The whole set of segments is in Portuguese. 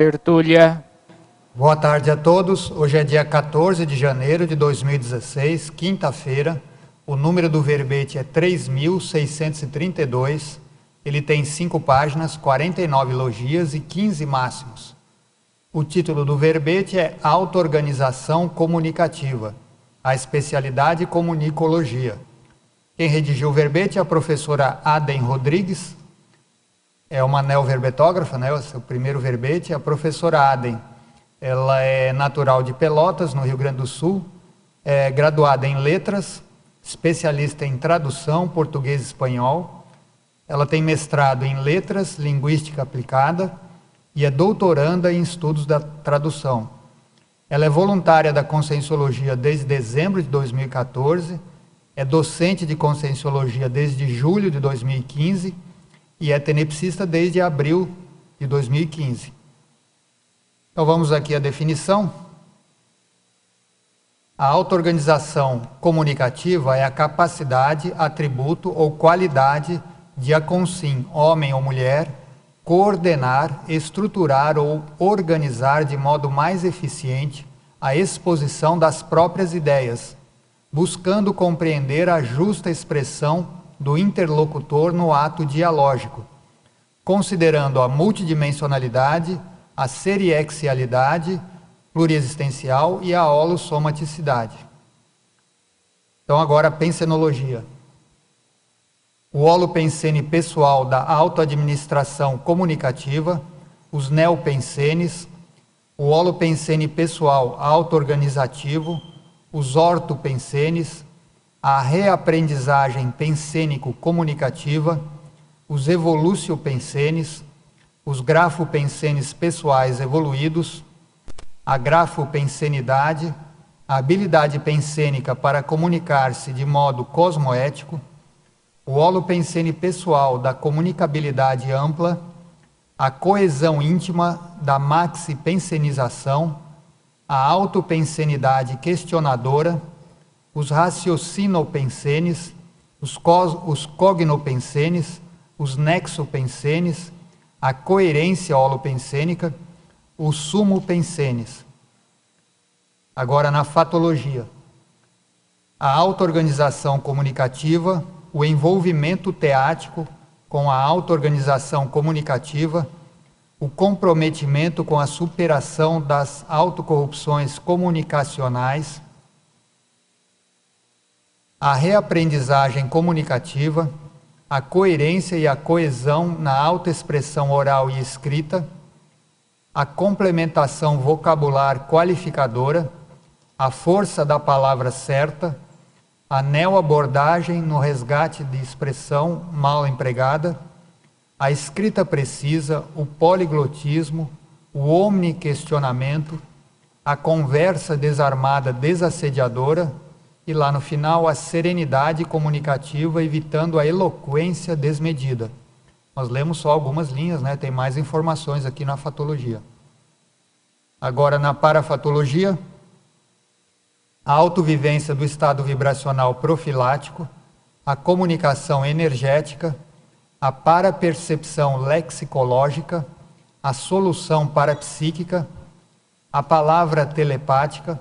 tertúlia. Boa tarde a todos. Hoje é dia 14 de janeiro de 2016, quinta-feira. O número do verbete é 3.632. Ele tem 5 páginas, 49 logias e 15 máximos. O título do verbete é Auto-organização comunicativa. A especialidade comunicologia. Quem redigiu o verbete é a professora Aden Rodrigues. É uma neoverbetógrafa, né? O seu primeiro verbete é a professora Aden. Ela é natural de Pelotas, no Rio Grande do Sul, é graduada em letras, especialista em tradução português e espanhol. Ela tem mestrado em letras, linguística aplicada e é doutoranda em estudos da tradução. Ela é voluntária da Conscienciologia desde dezembro de 2014, é docente de Conscienciologia desde julho de 2015 e é tenepsista desde abril de 2015. Então vamos aqui à definição. A auto-organização comunicativa é a capacidade, atributo ou qualidade de a consim, homem ou mulher, coordenar, estruturar ou organizar de modo mais eficiente a exposição das próprias ideias, buscando compreender a justa expressão do interlocutor no ato dialógico, considerando a multidimensionalidade, a seriexialidade pluriexistencial e a holossomaticidade. Então agora a pensenologia. O holopensene pessoal da autoadministração comunicativa, os neopensenes, o holopensene pessoal auto-organizativo, os ortopensenes, a reaprendizagem pensênico-comunicativa, os evolúcio-pensenes, os grafopensenes pessoais evoluídos, a grafopensenidade, a habilidade pensênica para comunicar-se de modo cosmoético, o holopensene pessoal da comunicabilidade ampla, a coesão íntima da maxipensenização, a autopensenidade questionadora, os raciocinopensenes, os cognopensenes, os nexopensenes, a coerência holopensênica, os sumopensenes. Agora na fatologia. A auto-organização comunicativa, o envolvimento teático com a auto-organização comunicativa, o comprometimento com a superação das autocorrupções comunicacionais, a reaprendizagem comunicativa, a coerência e a coesão na autoexpressão oral e escrita, a complementação vocabular qualificadora, a força da palavra certa, a neoabordagem no resgate de expressão mal empregada, a escrita precisa, o poliglotismo, o omniquestionamento, a conversa desarmada desassediadora e lá no final a serenidade comunicativa evitando a eloquência desmedida. Nós lemos só algumas linhas, né? Tem mais informações aqui na fatologia. Agora na parafatologia, a autovivência do estado vibracional profilático, a comunicação energética, a parapercepção lexicológica, a solução parapsíquica, a palavra telepática,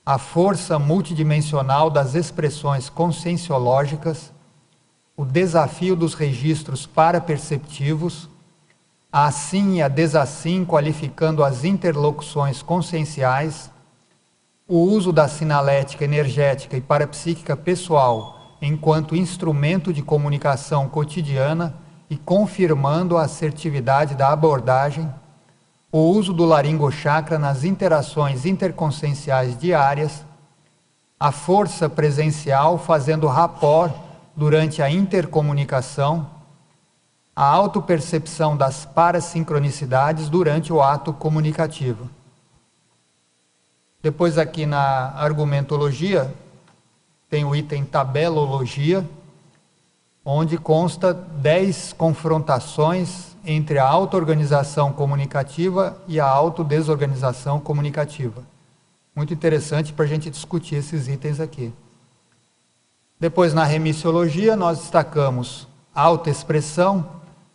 a força multidimensional das expressões conscienciológicas, o desafio dos registros paraperceptivos, a assim e a desassim qualificando as interlocuções conscienciais, o uso da sinalética energética e parapsíquica pessoal enquanto instrumento de comunicação cotidiana e confirmando a assertividade da abordagem, o uso do laringochakra nas interações interconscienciais diárias, a força presencial fazendo rapport durante a intercomunicação, a autopercepção das parasincronicidades durante o ato comunicativo. Depois aqui na argumentologia, tem o item tabelologia, onde consta 10 confrontações entre a auto-organização comunicativa e a autodesorganização comunicativa. Muito interessante para a gente discutir esses itens aqui. Depois na remissiologia nós destacamos autoexpressão,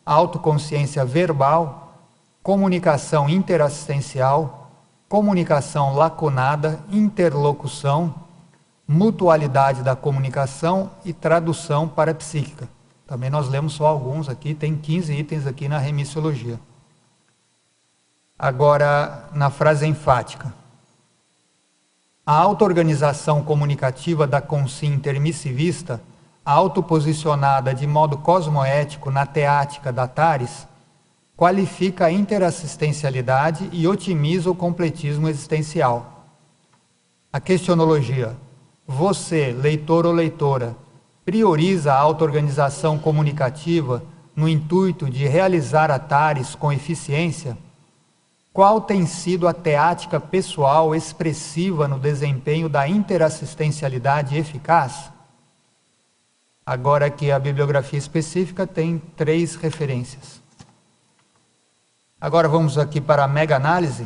autoconsciência verbal, comunicação interassistencial, comunicação lacunada, interlocução, mutualidade da comunicação e tradução parapsíquica. Também nós lemos só alguns aqui, tem 15 itens aqui na remissiologia. Agora, na frase enfática. A auto-organização comunicativa da consciência intermissivista, autoposicionada de modo cosmoético na teática da Tares, qualifica a interassistencialidade e otimiza o completismo existencial. A questionologia. Você, leitor ou leitora, prioriza a auto-organização comunicativa no intuito de realizar a Tares com eficiência? Qual tem sido a teática pessoal expressiva no desempenho da interassistencialidade eficaz? Agora aqui a bibliografia específica tem 3 referências. Agora vamos aqui para a mega-análise,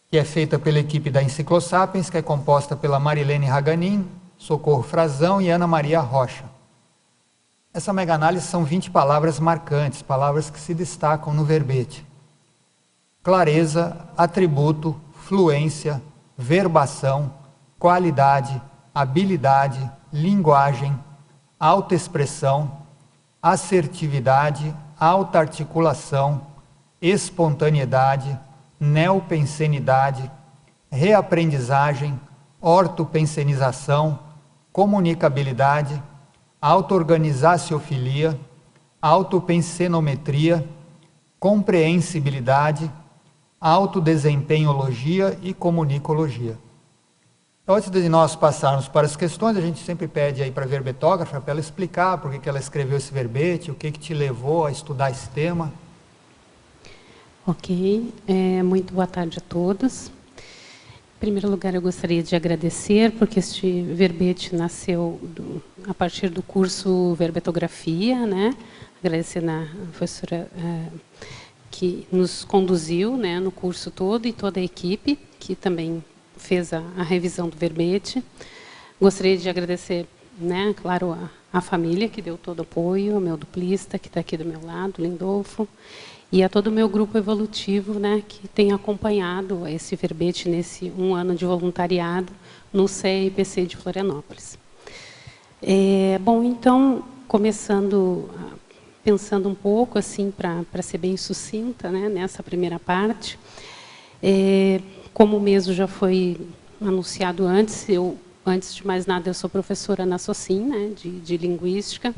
que é feita pela equipe da Enciclosapiens, que é composta pela Marilene Raganin, Socorro Frazão e Ana Maria Rocha. Essa mega-análise são 20 palavras marcantes, palavras que se destacam no verbete. Clareza, atributo, fluência, verbação, qualidade, habilidade, linguagem, autoexpressão, assertividade, alta articulação, espontaneidade, neopensenidade, reaprendizagem, ortopensenização, comunicabilidade, auto-organizaciofilia, autopensenometria, compreensibilidade, autodesempenhologia e comunicologia. Então, antes de nós passarmos para as questões, a gente sempre pede aí para a verbetógrafa, para ela explicar por que ela escreveu esse verbete, o que te levou a estudar esse tema. Ok, muito boa tarde a todos. Em primeiro lugar, eu gostaria de agradecer, porque este verbete nasceu a partir do curso Verbetografia, né? Agradecer a professora que nos conduziu, né, no curso todo e toda a equipe que também fez a revisão do verbete. Gostaria de agradecer, né, claro, a família que deu todo o apoio, ao meu duplista que está aqui do meu lado, Lindolfo, e a todo o meu grupo evolutivo, né, que tem acompanhado esse verbete nesse 1 ano de voluntariado no CEIPC de Florianópolis. Bom, então, começando, pensando um pouco, assim, para ser bem sucinta, né, nessa primeira parte, como mesmo já foi anunciado antes, antes de mais nada, eu sou professora na SOCIM, né, de Linguística,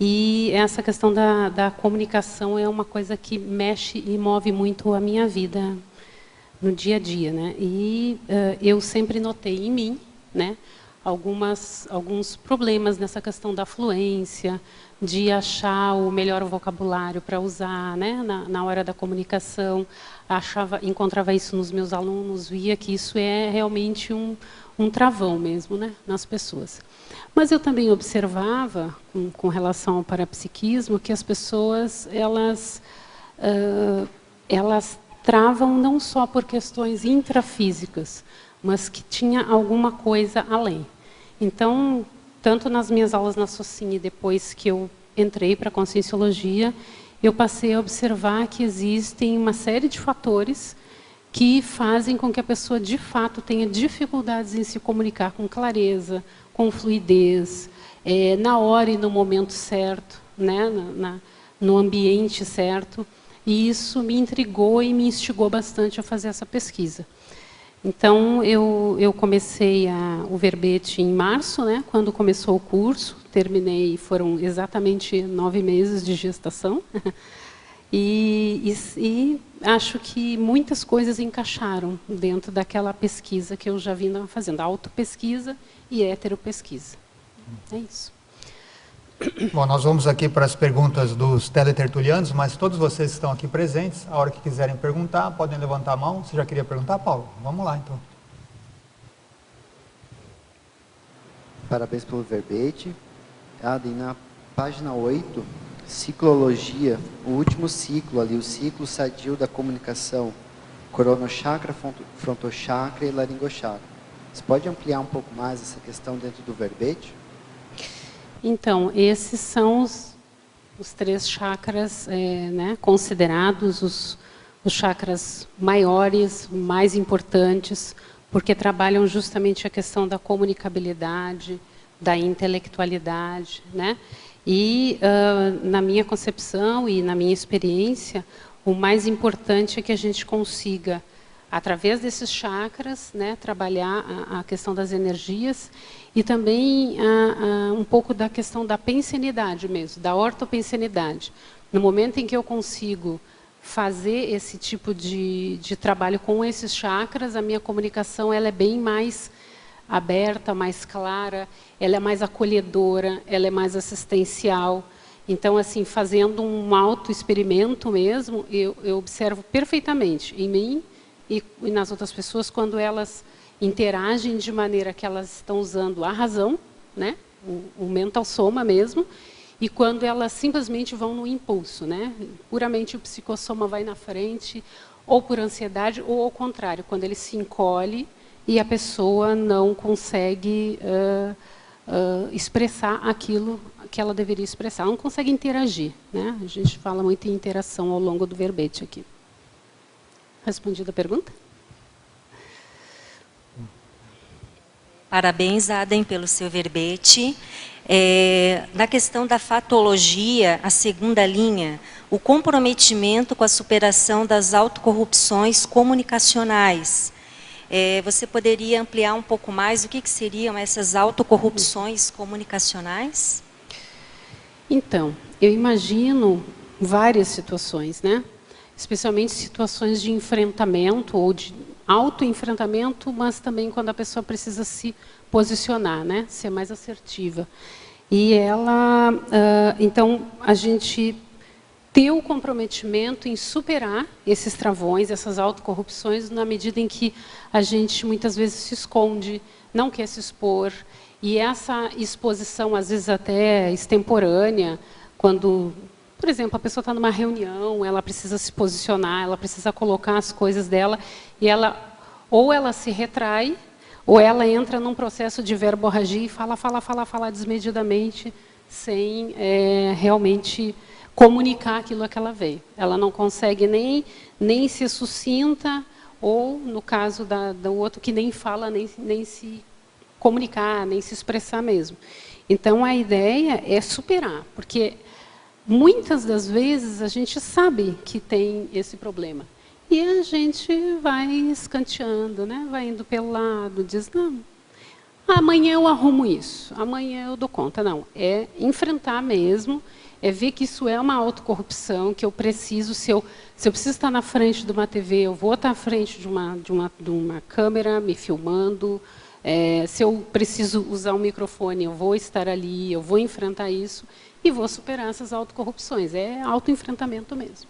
e essa questão da comunicação é uma coisa que mexe e move muito a minha vida no dia a dia, né? E eu sempre notei em mim, né, alguns problemas nessa questão da fluência, de achar o melhor vocabulário para usar, né, na hora da comunicação. Encontrava isso nos meus alunos, via que isso é realmente um travão mesmo, né, nas pessoas. Mas eu também observava, com relação ao parapsiquismo, que as pessoas elas travam não só por questões intrafísicas, mas que tinha alguma coisa além. Então, tanto nas minhas aulas na SOCIM e depois que eu entrei para a Conscienciologia, eu passei a observar que existem uma série de fatores que fazem com que a pessoa, de fato, tenha dificuldades em se comunicar com clareza, com fluidez, na hora e no momento certo, né, no ambiente certo. E isso me intrigou e me instigou bastante a fazer essa pesquisa. Então, eu comecei o verbete em março, né, quando começou o curso, terminei, foram exatamente 9 meses de gestação. E acho que muitas coisas encaixaram dentro daquela pesquisa que eu já vinha fazendo, autopesquisa e heteropesquisa. É isso. Bom, nós vamos aqui para as perguntas dos teletertulianos, mas todos vocês que estão aqui presentes, a hora que quiserem perguntar, podem levantar a mão. Você já queria perguntar, Paulo? Vamos lá, então. Parabéns pelo verbete. E na página 8, ciclologia, o último ciclo ali, o ciclo sadio da comunicação, coronochakra, frontochakra e laringochakra. Você pode ampliar um pouco mais essa questão dentro do verbete? Então, esses são os 3 chakras, né, considerados os chakras maiores, mais importantes, porque trabalham justamente a questão da comunicabilidade, da intelectualidade, né? E, na minha concepção e na minha experiência, o mais importante é que a gente consiga, através desses chakras, né, trabalhar a questão das energias e também um pouco da questão da pensenidade mesmo, da ortopensenidade. No momento em que eu consigo fazer esse tipo de trabalho com esses chakras, a minha comunicação ela é bem mais aberta, mais clara, ela é mais acolhedora, ela é mais assistencial. Então, assim, fazendo um autoexperimento mesmo, eu observo perfeitamente em mim e nas outras pessoas, quando elas interagem de maneira que elas estão usando a razão, né? o mental soma mesmo, e quando elas simplesmente vão no impulso, né? Puramente o psicossoma vai na frente, ou por ansiedade, ou ao contrário, quando ele se encolhe e a pessoa não consegue expressar aquilo que ela deveria expressar, ela não consegue interagir, né? A gente fala muito em interação ao longo do verbete aqui. Respondida a pergunta? Parabéns, Adem, pelo seu verbete. Na questão da fatologia, a segunda linha, o comprometimento com a superação das autocorrupções comunicacionais. Você poderia ampliar um pouco mais o que seriam essas autocorrupções comunicacionais? Então, eu imagino várias situações, né? Especialmente situações de enfrentamento ou de autoenfrentamento, mas também quando a pessoa precisa se posicionar, né? Ser mais assertiva. E ela, então, a gente ter o comprometimento em superar esses travões, essas autocorrupções, na medida em que a gente muitas vezes se esconde, não quer se expor, e essa exposição, às vezes até extemporânea, quando, por exemplo, a pessoa está numa reunião, ela precisa se posicionar, ela precisa colocar as coisas dela, e ela, ou ela se retrai, ou ela entra num processo de verborragia e fala desmedidamente, sem realmente comunicar aquilo que ela vê. Ela não consegue nem ser sucinta, ou, no caso do outro, que nem fala, nem se comunicar, nem se expressar mesmo. Então, a ideia é superar, porque muitas das vezes a gente sabe que tem esse problema. E a gente vai escanteando, né? Vai indo pelo lado, diz, não, amanhã eu arrumo isso, amanhã eu dou conta. Não, é enfrentar mesmo, é ver que isso é uma autocorrupção, que eu preciso, se eu preciso estar na frente de uma TV, eu vou estar na frente de uma câmera me filmando, se eu preciso usar um microfone, eu vou estar ali, eu vou enfrentar isso e vou superar essas autocorrupções. É autoenfrentamento mesmo.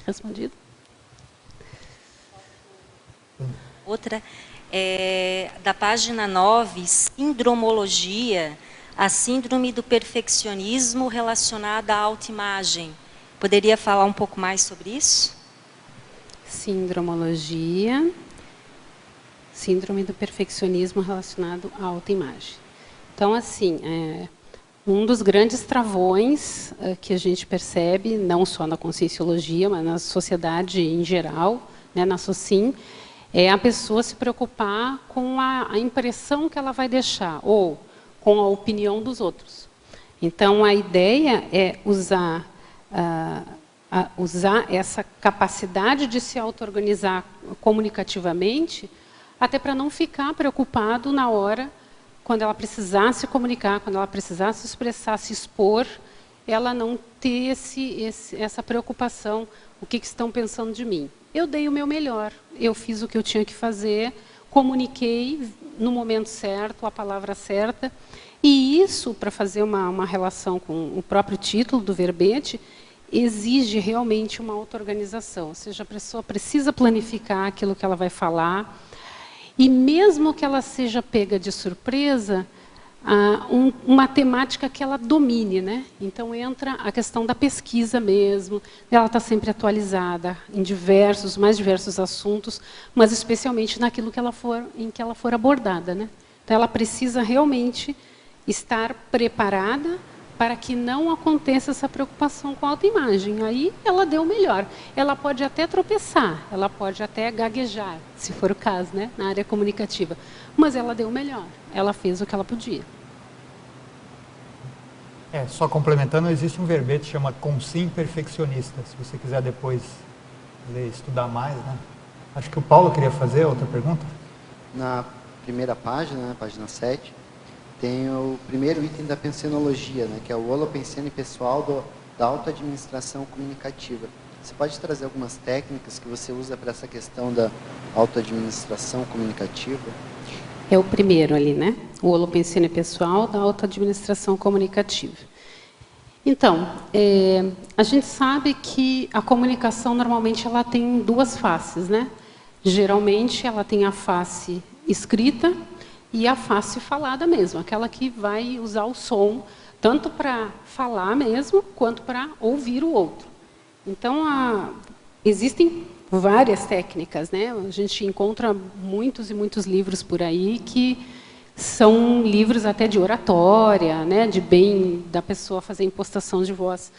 Respondido? Outra, da página 9, sindromologia, a síndrome do perfeccionismo relacionada à autoimagem. Poderia falar um pouco mais sobre isso? Sindromologia, síndrome do perfeccionismo relacionado à autoimagem. Então, assim, um dos grandes travões que a gente percebe, não só na conscienciologia, mas na sociedade em geral, né, na SOCIM, é a pessoa se preocupar com a impressão que ela vai deixar, ou com a opinião dos outros. Então, a ideia é usar essa capacidade de se auto-organizar comunicativamente, até para não ficar preocupado na hora, quando ela precisar se comunicar, quando ela precisar se expressar, se expor, ela não ter essa preocupação, o que estão pensando de mim. Eu dei o meu melhor, eu fiz o que eu tinha que fazer, comuniquei no momento certo, a palavra certa, e isso, para fazer uma relação com o próprio título do verbete, exige realmente uma auto-organização, ou seja, a pessoa precisa planificar aquilo que ela vai falar, e mesmo que ela seja pega de surpresa, uma temática que ela domine, né? Então entra a questão da pesquisa mesmo, ela está sempre atualizada em mais diversos assuntos, mas especialmente naquilo em que ela for abordada, né? Então ela precisa realmente estar preparada para que não aconteça essa preocupação com a autoimagem. Aí ela deu o melhor. Ela pode até tropeçar, ela pode até gaguejar, se for o caso, né, na área comunicativa. Mas ela deu o melhor. Ela fez o que ela podia. Só complementando, existe um verbete que chama Consim Perfeccionista. Se você quiser depois ler, estudar mais, né? Acho que o Paulo queria fazer outra pergunta. Na primeira página, né, página 7, tem o primeiro item da pensionologia, né, que é o holopensene pessoal da autoadministração comunicativa. Você pode trazer algumas técnicas que você usa para essa questão da autoadministração comunicativa? É o primeiro ali, né? O holopensene pessoal da autoadministração comunicativa. Então, a gente sabe que a comunicação normalmente ela tem duas faces, né? Geralmente ela tem a face escrita e a face falada mesmo, aquela que vai usar o som tanto para falar mesmo quanto para ouvir o outro. Então, existem várias técnicas, né? A gente encontra muitos e muitos livros por aí que são livros até de oratória, né? De bem da pessoa fazer impostação de voz.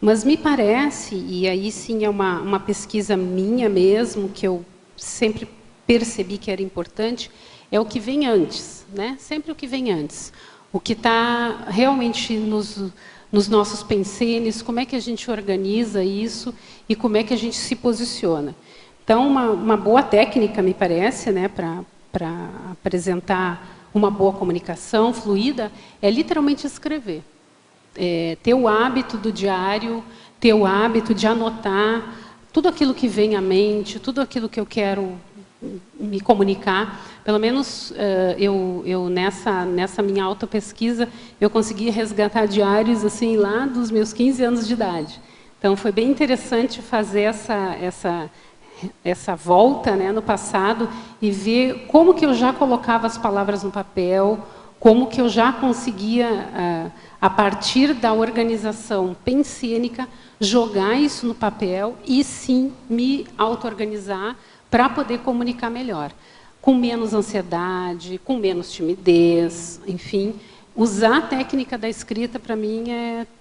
Mas me parece, e aí sim é uma pesquisa minha mesmo, que eu sempre percebi que era importante, é o que vem antes, né? Sempre o que vem antes. O que está realmente nos nossos pensenes, como é que a gente organiza isso e como é que a gente se posiciona. Então, uma boa técnica, me parece, né, para apresentar uma boa comunicação fluida, é literalmente escrever. Ter o hábito do diário, ter o hábito de anotar tudo aquilo que vem à mente, tudo aquilo que eu quero me comunicar. Pelo menos eu nessa minha autopesquisa, eu consegui resgatar diários assim, lá dos meus 15 anos de idade. Então, foi bem interessante fazer essa volta, né, no passado e ver como que eu já colocava as palavras no papel, como que eu já conseguia, a partir da organização pensênica, jogar isso no papel e, sim, me auto-organizar para poder comunicar melhor, com menos ansiedade, com menos timidez, enfim. Usar a técnica da escrita, para mim,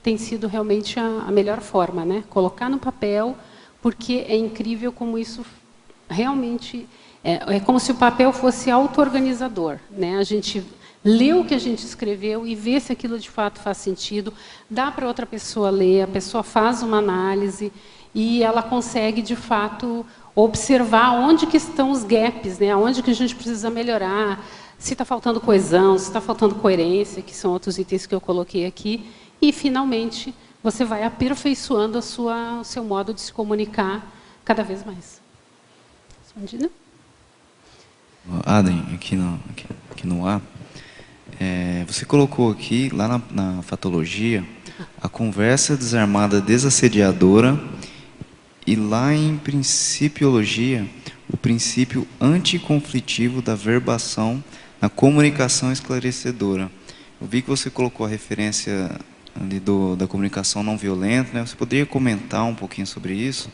tem sido realmente a melhor forma, né? Colocar no papel, porque é incrível como isso realmente... É como se o papel fosse auto-organizador, né? A gente lê o que a gente escreveu e vê se aquilo de fato faz sentido, dá para outra pessoa ler, a pessoa faz uma análise e ela consegue, de fato, observar onde que estão os gaps, né? Onde que a gente precisa melhorar, se está faltando coesão, se está faltando coerência, que são outros itens que eu coloquei aqui, e, finalmente, você vai aperfeiçoando o seu modo de se comunicar cada vez mais. Respondida? Adem, aqui no ar, você colocou aqui, lá na fatologia, a conversa desarmada desassediadora, e lá em principiologia, o princípio anticonflitivo da verbação na comunicação esclarecedora. Eu vi que você colocou a referência ali da comunicação não violenta, né? Você poderia comentar um pouquinho sobre isso?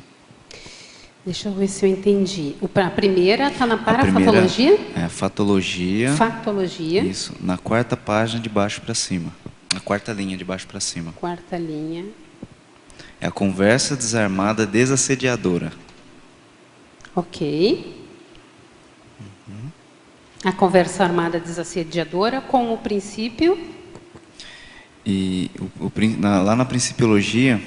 Deixa eu ver se eu entendi. A primeira está na parafatologia? Fatologia. Fatologia. Isso, na quarta página de baixo para cima. Na quarta linha de baixo para cima. Quarta linha. É a conversa desarmada desassediadora. Ok. A conversa armada desassediadora com o princípio? E lá na principiologia,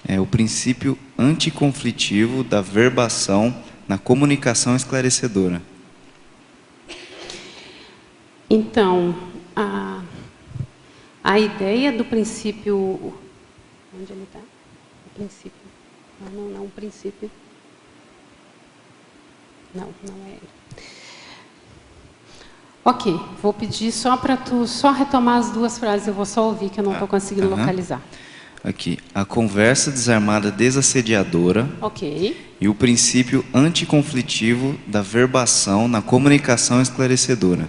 é o princípio anticonflitivo da verbação na comunicação esclarecedora. Então, a ideia do princípio... Onde ele está? O princípio. Não, o princípio. Não é ele. Ok, vou pedir só para tu retomar as duas frases, eu vou só ouvir que eu não estou conseguindo localizar. Aqui, a conversa desarmada desassediadora. Ok. E o princípio anticonflitivo da verbação na comunicação esclarecedora.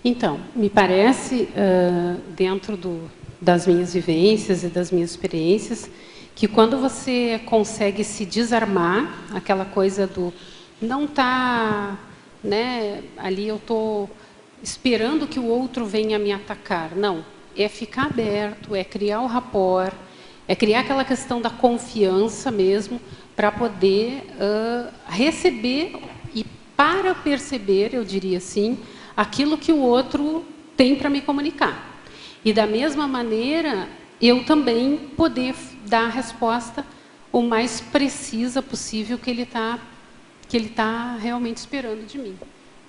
Então, me parece, dentro das minhas vivências e das minhas experiências, que quando você consegue se desarmar, aquela coisa do não tá, né, ali eu estou esperando que o outro venha me atacar. Não, é ficar aberto, é criar o rapport, é criar aquela questão da confiança mesmo, para poder receber e para perceber, eu diria assim, aquilo que o outro tem para me comunicar. E da mesma maneira, eu também poder dar a resposta o mais precisa possível que ele tá realmente esperando de mim,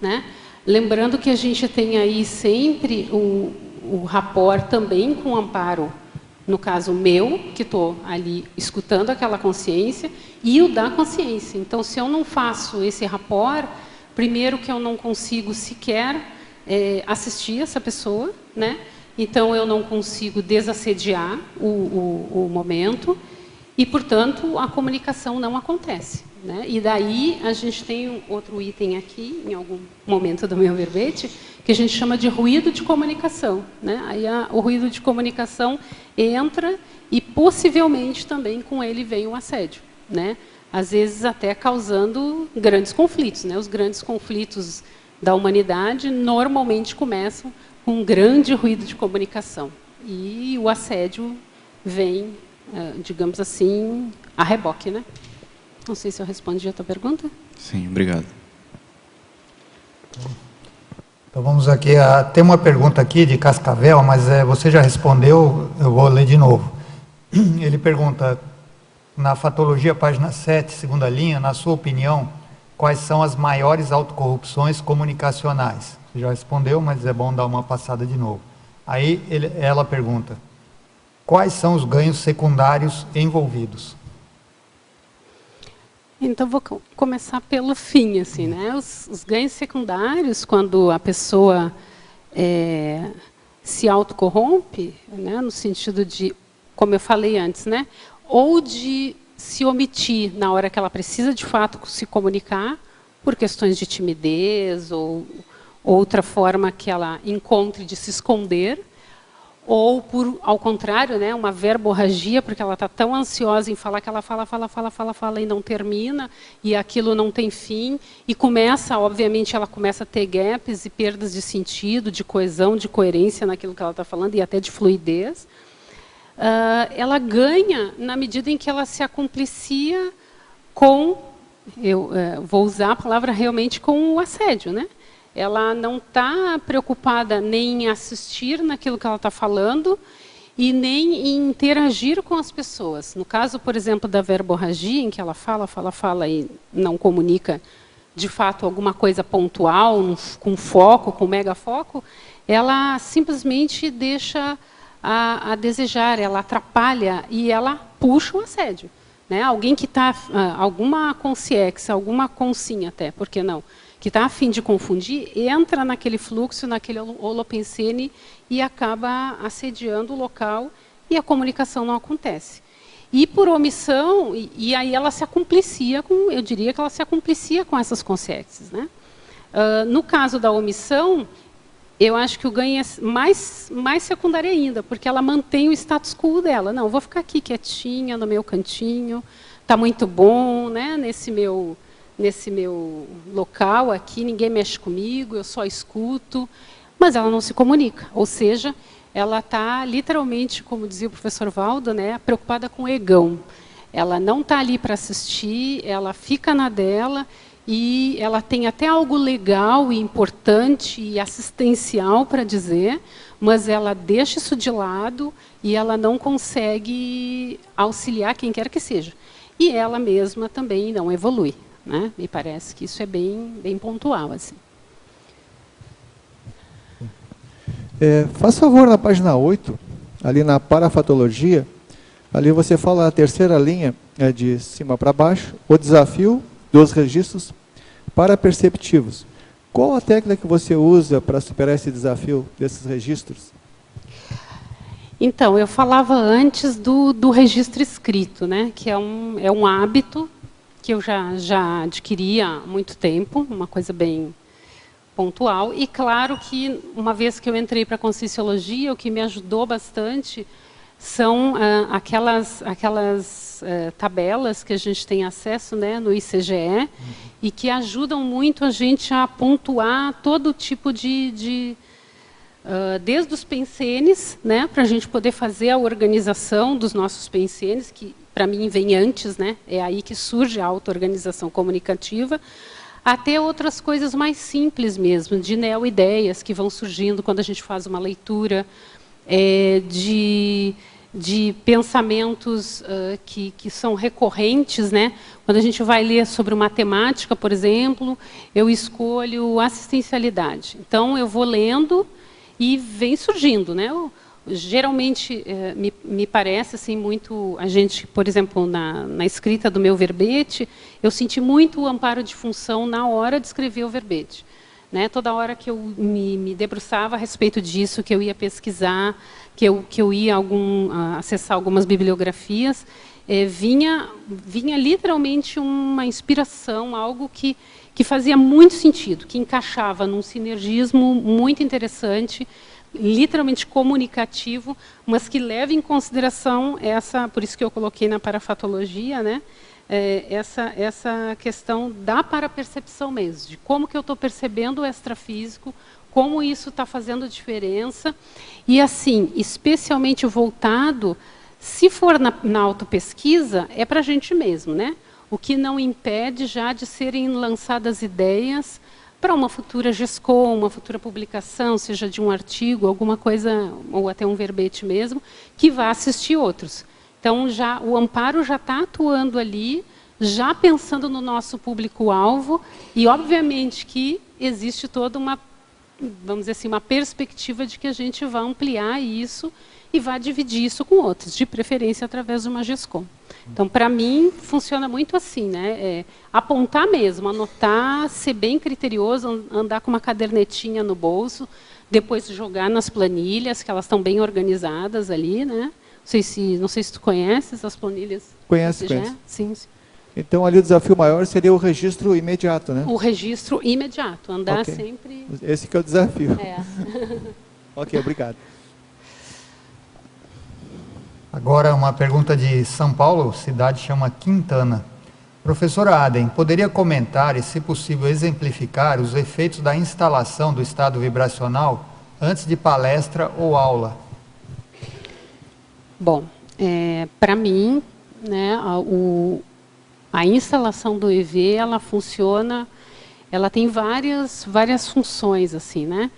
né? Lembrando que a gente tem aí sempre o rapport também com o amparo, no caso meu, que estou ali escutando aquela consciência, e o da consciência. Então, se eu não faço esse rapport, primeiro que eu não consigo sequer assistir essa pessoa, né? Então, eu não consigo desassediar o momento e, portanto, a comunicação não acontece, né? E daí a gente tem outro item aqui, em algum momento do meu verbete, que a gente chama de ruído de comunicação, né? Aí o ruído de comunicação entra e possivelmente também com ele vem o assédio, né? Às vezes até causando grandes conflitos, né? Os grandes conflitos da humanidade normalmente começam com um grande ruído de comunicação. E o assédio vem, digamos assim, a reboque, né? Não sei se eu respondi a tua pergunta. Sim, obrigado. Então vamos aqui, tem uma pergunta aqui de Cascavel, mas você já respondeu, eu vou ler de novo. Ele pergunta, na Fatologia, página 7, segunda linha, na sua opinião, quais são as maiores autocorrupções comunicacionais? Você já respondeu, mas é bom dar uma passada de novo. Aí ela pergunta, quais são os ganhos secundários envolvidos? Então, vou começar pelo fim, assim, né? Os ganhos secundários, quando a pessoa se autocorrompe, né? No sentido de, como eu falei antes, né? Ou de se omitir na hora que ela precisa, de fato, se comunicar, por questões de timidez, ou outra forma que ela encontre de se esconder, ou, ao contrário, né, uma verborragia, porque ela está tão ansiosa em falar que ela fala e não termina, e aquilo não tem fim, e começa, obviamente, ela começa a ter gaps e perdas de sentido, de coesão, de coerência naquilo que ela está falando, e até de fluidez. Ela ganha na medida em que ela se acumplicia com, vou usar a palavra realmente, com o assédio, né? Ela não está preocupada nem em assistir naquilo que ela está falando e nem em interagir com as pessoas. No caso, por exemplo, da verborragia, em que ela fala e não comunica, de fato, alguma coisa pontual, com foco, com mega foco, ela simplesmente deixa a desejar, ela atrapalha e ela puxa o assédio, né? Alguém que está, alguma consciência, alguma consinha até, por que não? Que está a fim de confundir, entra naquele fluxo, naquele holopensene e acaba assediando o local e a comunicação não acontece. E por omissão, e aí ela se acumplicia com, eu diria que ela se acumplicia com essas consciências, né? No caso da omissão, eu acho que o ganho é mais secundário ainda, porque ela mantém o status quo dela. Não, vou ficar aqui quietinha, no meu cantinho, está muito bom, né? Nesse meu local aqui, ninguém mexe comigo, eu só escuto, mas ela não se comunica. Ou seja, ela está literalmente, como dizia o professor Valdo, né, preocupada com o egão. Ela não está ali para assistir, ela fica na dela e ela tem até algo legal e importante e assistencial para dizer, mas ela deixa isso de lado e ela não consegue auxiliar quem quer que seja. E ela mesma também não evolui, né? Me parece que isso é bem pontual, assim. Faz favor, na página 8, ali na parafatologia, ali você fala a terceira linha, de cima para baixo, o desafio dos registros paraperceptivos. Qual a técnica que você usa para superar esse desafio desses registros? Então, eu falava antes do registro escrito, né? Que é um hábito que eu já adquiri há muito tempo, uma coisa bem pontual. E claro que, uma vez que eu entrei para a Conscienciologia, o que me ajudou bastante são aquelas tabelas que a gente tem acesso, né, no ICGE, e que ajudam muito a gente a pontuar todo tipo de desde os pensenes, né, para a gente poder fazer a organização dos nossos pensenes, que para mim vem antes, né, é aí que surge a auto-organização comunicativa, até outras coisas mais simples mesmo, de neo-ideias que vão surgindo quando a gente faz uma leitura, de pensamentos que são recorrentes, né? Quando a gente vai ler sobre matemática, por exemplo, eu escolho assistencialidade. Então, eu vou lendo e vem surgindo, né? Geralmente, me parece assim, muito... A gente, por exemplo, na escrita do meu verbete, eu senti muito o amparo de função na hora de escrever o verbete. Né? Toda hora que eu me debruçava a respeito disso, que eu ia pesquisar, que eu ia acessar algumas bibliografias, vinha literalmente uma inspiração, algo que fazia muito sentido, que encaixava num sinergismo muito interessante, literalmente comunicativo, mas que leva em consideração por isso que eu coloquei na parafatologia, né? Essa questão da parapercepção mesmo, de como que eu estou percebendo o extrafísico, como isso está fazendo diferença, e assim, especialmente voltado, se for na autopesquisa, é para a gente mesmo, né? O que não impede já de serem lançadas ideias para uma futura GESCOM, uma futura publicação, seja de um artigo, alguma coisa, ou até um verbete mesmo, que vá assistir outros. Então, o amparo já está atuando ali, já pensando no nosso público-alvo, e, obviamente, que existe toda uma, vamos dizer assim, uma perspectiva de que a gente vai ampliar isso e vai dividir isso com outros, de preferência através de uma GESCOM. Então, para mim, funciona muito assim, né? Apontar mesmo, anotar, ser bem criterioso, andar com uma cadernetinha no bolso, depois jogar nas planilhas, que elas estão bem organizadas ali, né? Não sei se tu conheces as planilhas. Conheço. Sim. Então, ali o desafio maior seria o registro imediato, né? O registro imediato, andar sempre... Esse que é o desafio. Ok, obrigado. Agora, uma pergunta de São Paulo, cidade chama Quintana. Professora Aden, poderia comentar e, se possível, exemplificar os efeitos da instalação do estado vibracional antes de palestra ou aula? Bom, para mim, né, a instalação do EV, ela funciona, ela tem várias funções, assim, né?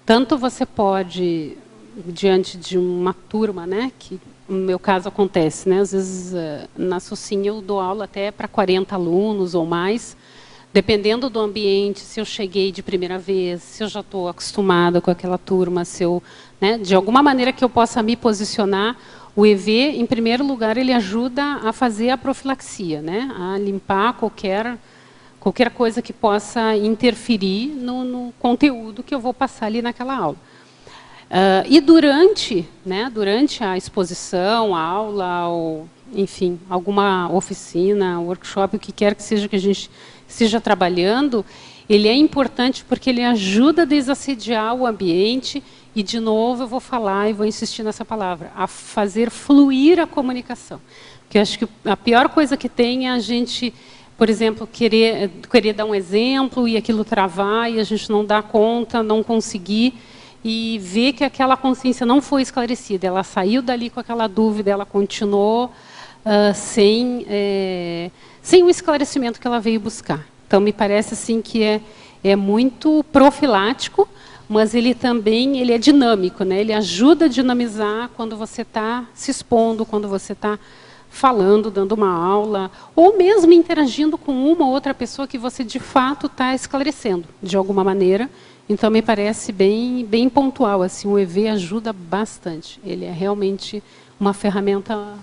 Tanto você pode, diante de uma turma, né, que no meu caso acontece, né, às vezes na SUSIM eu dou aula até para 40 alunos ou mais, dependendo do ambiente, se eu cheguei de primeira vez, se eu já estou acostumada com aquela turma, se eu, né, de alguma maneira que eu possa me posicionar. O EV, em primeiro lugar, ele ajuda a fazer a profilaxia, né, a limpar qualquer coisa que possa interferir no conteúdo que eu vou passar ali naquela aula. E durante a exposição, a aula, ou, enfim, alguma oficina, workshop, o que quer que seja que a gente esteja trabalhando, ele é importante porque ele ajuda a desassediar o ambiente e, de novo, eu vou falar e vou insistir nessa palavra, a fazer fluir a comunicação. Porque eu acho que a pior coisa que tem é a gente, por exemplo, querer dar um exemplo e aquilo travar e a gente não dar conta, não conseguir, e ver que aquela consciência não foi esclarecida, ela saiu dali com aquela dúvida, ela continuou sem o esclarecimento que ela veio buscar. Então, me parece assim que é muito profilático, mas ele também é dinâmico, né? Ele ajuda a dinamizar quando você está se expondo, quando você está falando, dando uma aula, ou mesmo interagindo com uma ou outra pessoa que você, de fato, está esclarecendo, de alguma maneira. Então, me parece bem pontual. Assim, o EV ajuda bastante. Ele é realmente uma ferramenta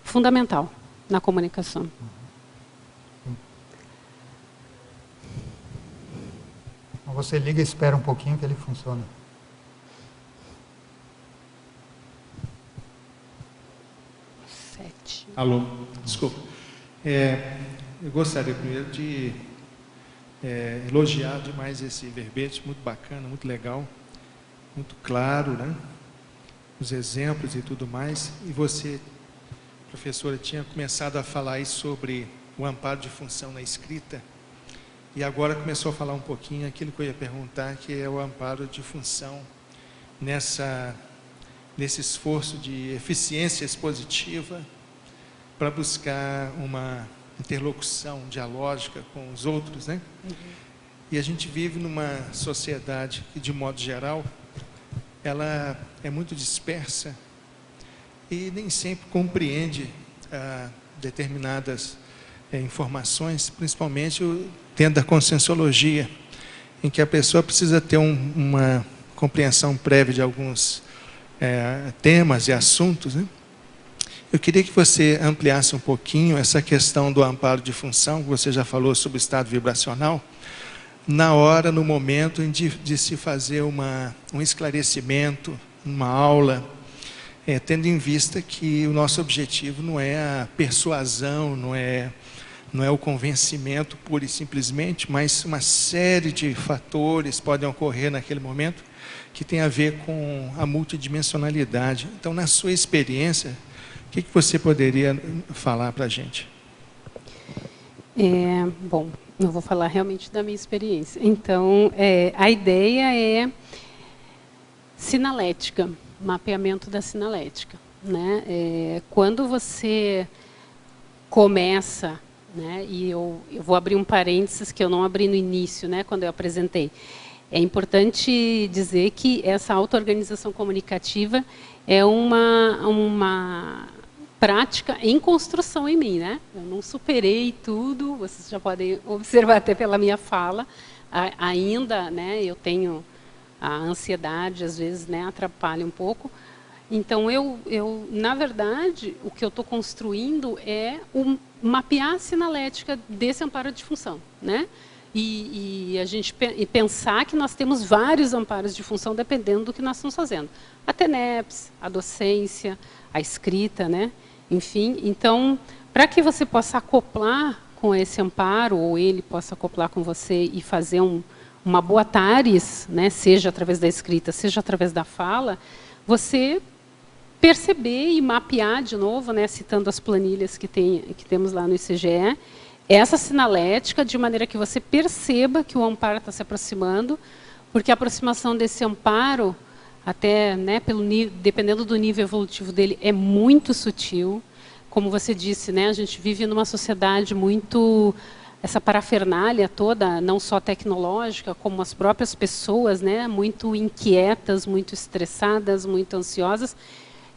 fundamental na comunicação. Você liga e espera um pouquinho que ele funciona. Alô, desculpa. Eu gostaria primeiro de elogiar demais esse verbete, muito bacana, muito legal, muito claro, né? Os exemplos e tudo mais. E você, professora, tinha começado a falar aí sobre o amparo de função na escrita, e agora começou a falar um pouquinho aquilo que eu ia perguntar, que é o amparo de função nesse esforço de eficiência expositiva para buscar uma interlocução dialógica com os outros, né? E a gente vive numa sociedade que, de modo geral, ela é muito dispersa e nem sempre compreende determinadas informações, principalmente dentro da conscienciologia, em que a pessoa precisa ter uma compreensão prévia de alguns temas e assuntos, né? Eu queria que você ampliasse um pouquinho essa questão do amparo de função, que você já falou sobre o estado vibracional, na hora, no momento de se fazer um esclarecimento, uma aula, tendo em vista que o nosso objetivo não é a persuasão, não é o convencimento pura e simplesmente, mas uma série de fatores podem ocorrer naquele momento que tem a ver com a multidimensionalidade. Então, na sua experiência, o que você poderia falar para a gente? Bom, eu vou falar realmente da minha experiência. Então, a ideia é sinalética, mapeamento da sinalética, né? Quando você começa, né, e eu vou abrir um parênteses que eu não abri no início, né, quando eu apresentei. É importante dizer que essa auto-organização comunicativa é uma prática em construção em mim, né? Eu não superei tudo, vocês já podem observar até pela minha fala. Ainda, né, eu tenho a ansiedade, às vezes, né, atrapalha um pouco. Então, eu na verdade, o que eu estou construindo é mapear a sinalética desse amparo de função, né? E a gente pensar que nós temos vários amparos de função dependendo do que nós estamos fazendo. A TENEPS, a docência, a escrita, né? Enfim, então, para que você possa acoplar com esse amparo, ou ele possa acoplar com você e fazer uma boa TARES, né? Seja através da escrita, seja através da fala, você perceber e mapear de novo, né, citando as planilhas que temos lá no ICGE, essa sinalética, de maneira que você perceba que o amparo está se aproximando, porque a aproximação desse amparo, até, né, dependendo do nível evolutivo dele, é muito sutil. Como você disse, né, a gente vive numa sociedade muito... Essa parafernália toda, não só tecnológica, como as próprias pessoas, né, muito inquietas, muito estressadas, muito ansiosas,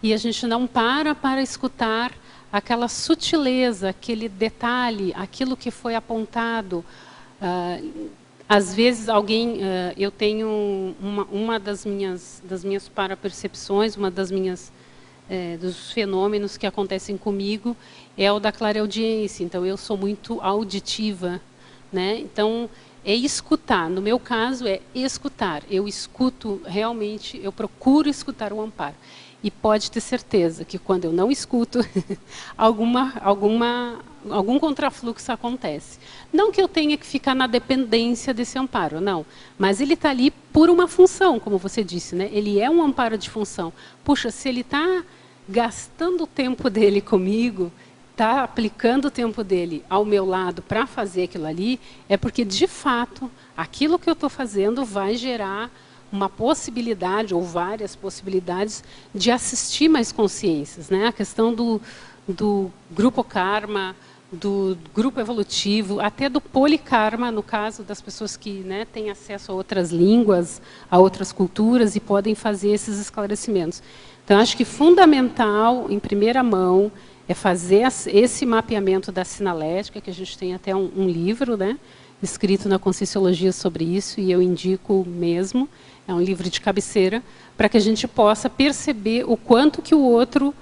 e a gente não para escutar aquela sutileza, aquele detalhe, aquilo que foi apontado. Às vezes alguém, eu tenho uma das minhas parapercepções, dos fenômenos que acontecem comigo é o da clareaudiência. Então, eu sou muito auditiva, né? Então, é escutar. No meu caso, é escutar. Eu escuto realmente, eu procuro escutar o amparo. E pode ter certeza que quando eu não escuto, algum contrafluxo acontece. Não que eu tenha que ficar na dependência desse amparo, não. Mas ele está ali por uma função, como você disse, né? Ele é um amparo de função. Puxa, se ele está gastando o tempo dele comigo, está aplicando o tempo dele ao meu lado para fazer aquilo ali, é porque, de fato, aquilo que eu estou fazendo vai gerar uma possibilidade, ou várias possibilidades, de assistir mais consciências, né? A questão do grupo karma, do grupo evolutivo, até do polikarma, no caso das pessoas que, né, têm acesso a outras línguas, a outras culturas, e podem fazer esses esclarecimentos. Então, acho que fundamental, em primeira mão, é fazer esse mapeamento da sinalética, que a gente tem até um livro, né, escrito na Conscienciologia sobre isso, e eu indico mesmo. É um livro de cabeceira, para que a gente possa perceber o quanto que o outro,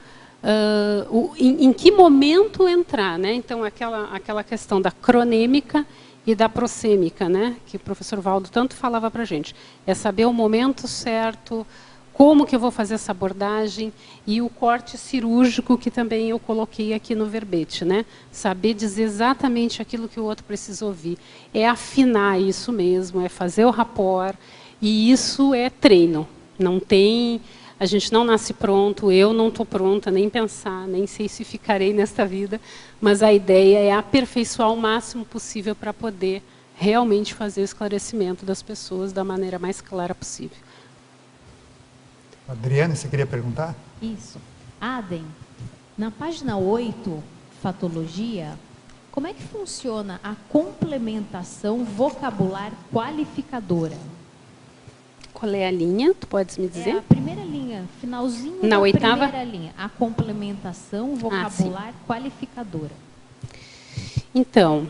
em que momento entrar, né? Então, aquela questão da cronêmica e da prosêmica, né? Que o professor Valdo tanto falava para a gente. É saber o momento certo, como que eu vou fazer essa abordagem, e o corte cirúrgico, que também eu coloquei aqui no verbete, né? Saber dizer exatamente aquilo que o outro precisa ouvir. É afinar isso mesmo, é fazer o rapport. E isso é treino. Não tem, a gente não nasce pronto, eu não estou pronta nem pensar, nem sei se ficarei nesta vida, mas a ideia é aperfeiçoar o máximo possível para poder realmente fazer o esclarecimento das pessoas da maneira mais clara possível. Adriane, você queria perguntar? Isso. Adem, na página 8, Fatologia, como é que funciona a complementação vocabular qualificadora? Qual é a linha? Tu podes me dizer? É a primeira linha, finalzinho Na da oitava? primeira linha. A complementação vocabular qualificadora. Então,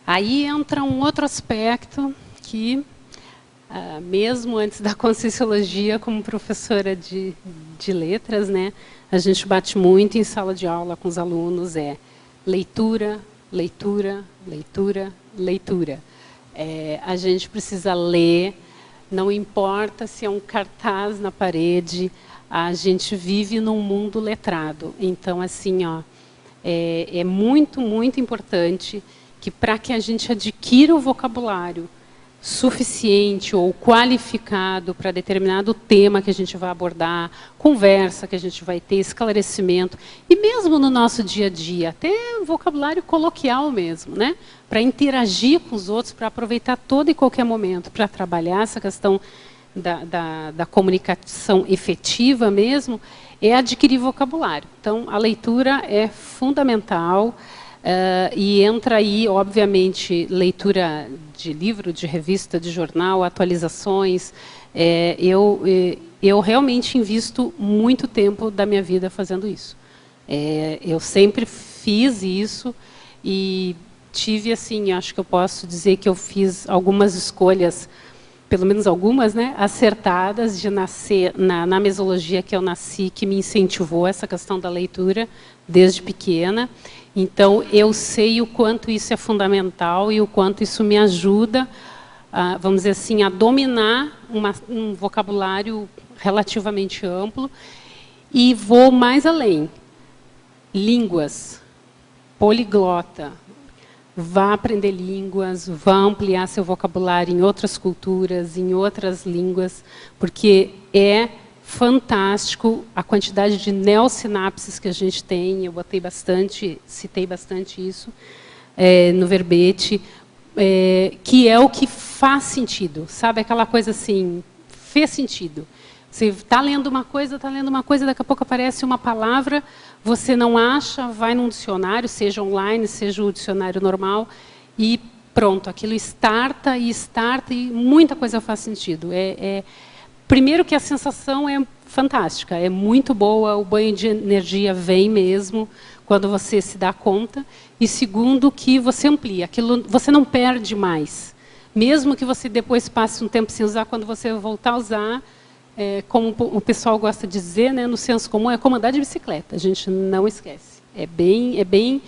aí entra um outro aspecto que, mesmo antes da Conscienciologia, como professora de letras, né, a gente bate muito em sala de aula com os alunos, leitura, leitura, leitura, leitura. A gente precisa ler, não importa se é um cartaz na parede, a gente vive num mundo letrado. Então, assim, é muito, muito importante que, para que a gente adquira o vocabulário suficiente ou qualificado para determinado tema que a gente vai abordar, conversa que a gente vai ter, esclarecimento, e mesmo no nosso dia a dia, até vocabulário coloquial mesmo, né? Para interagir com os outros, para aproveitar todo e qualquer momento, para trabalhar essa questão da comunicação efetiva mesmo, é adquirir vocabulário. Então, a leitura é fundamental. E entra aí, obviamente, leitura de livro, de revista, de jornal, atualizações. Eu realmente invisto muito tempo da minha vida fazendo isso. Eu sempre fiz isso e tive, assim, acho que eu posso dizer que eu fiz algumas escolhas, pelo menos algumas, né, acertadas, de nascer na mesologia que eu nasci, que me incentivou essa questão da leitura desde pequena. Então, eu sei o quanto isso é fundamental e o quanto isso me ajuda, vamos dizer assim, a dominar um vocabulário relativamente amplo. E vou mais além. Línguas, poliglota. Vá aprender línguas, vá ampliar seu vocabulário em outras culturas, em outras línguas, porque é fantástico a quantidade de neossinapses que a gente tem. Eu citei bastante isso no verbete, que é o que faz sentido, sabe? Aquela coisa assim, fez sentido. Você está lendo uma coisa, daqui a pouco aparece uma palavra, você não acha, vai num dicionário, seja online, seja o dicionário normal, e pronto, aquilo starta e muita coisa faz sentido. Primeiro que a sensação é fantástica, é muito boa, o banho de energia vem mesmo quando você se dá conta. E segundo, que você amplia, aquilo você não perde mais. Mesmo que você depois passe um tempo sem usar, quando você voltar a usar, como o pessoal gosta de dizer, né, no senso comum, é como andar de bicicleta, a gente não esquece. É bem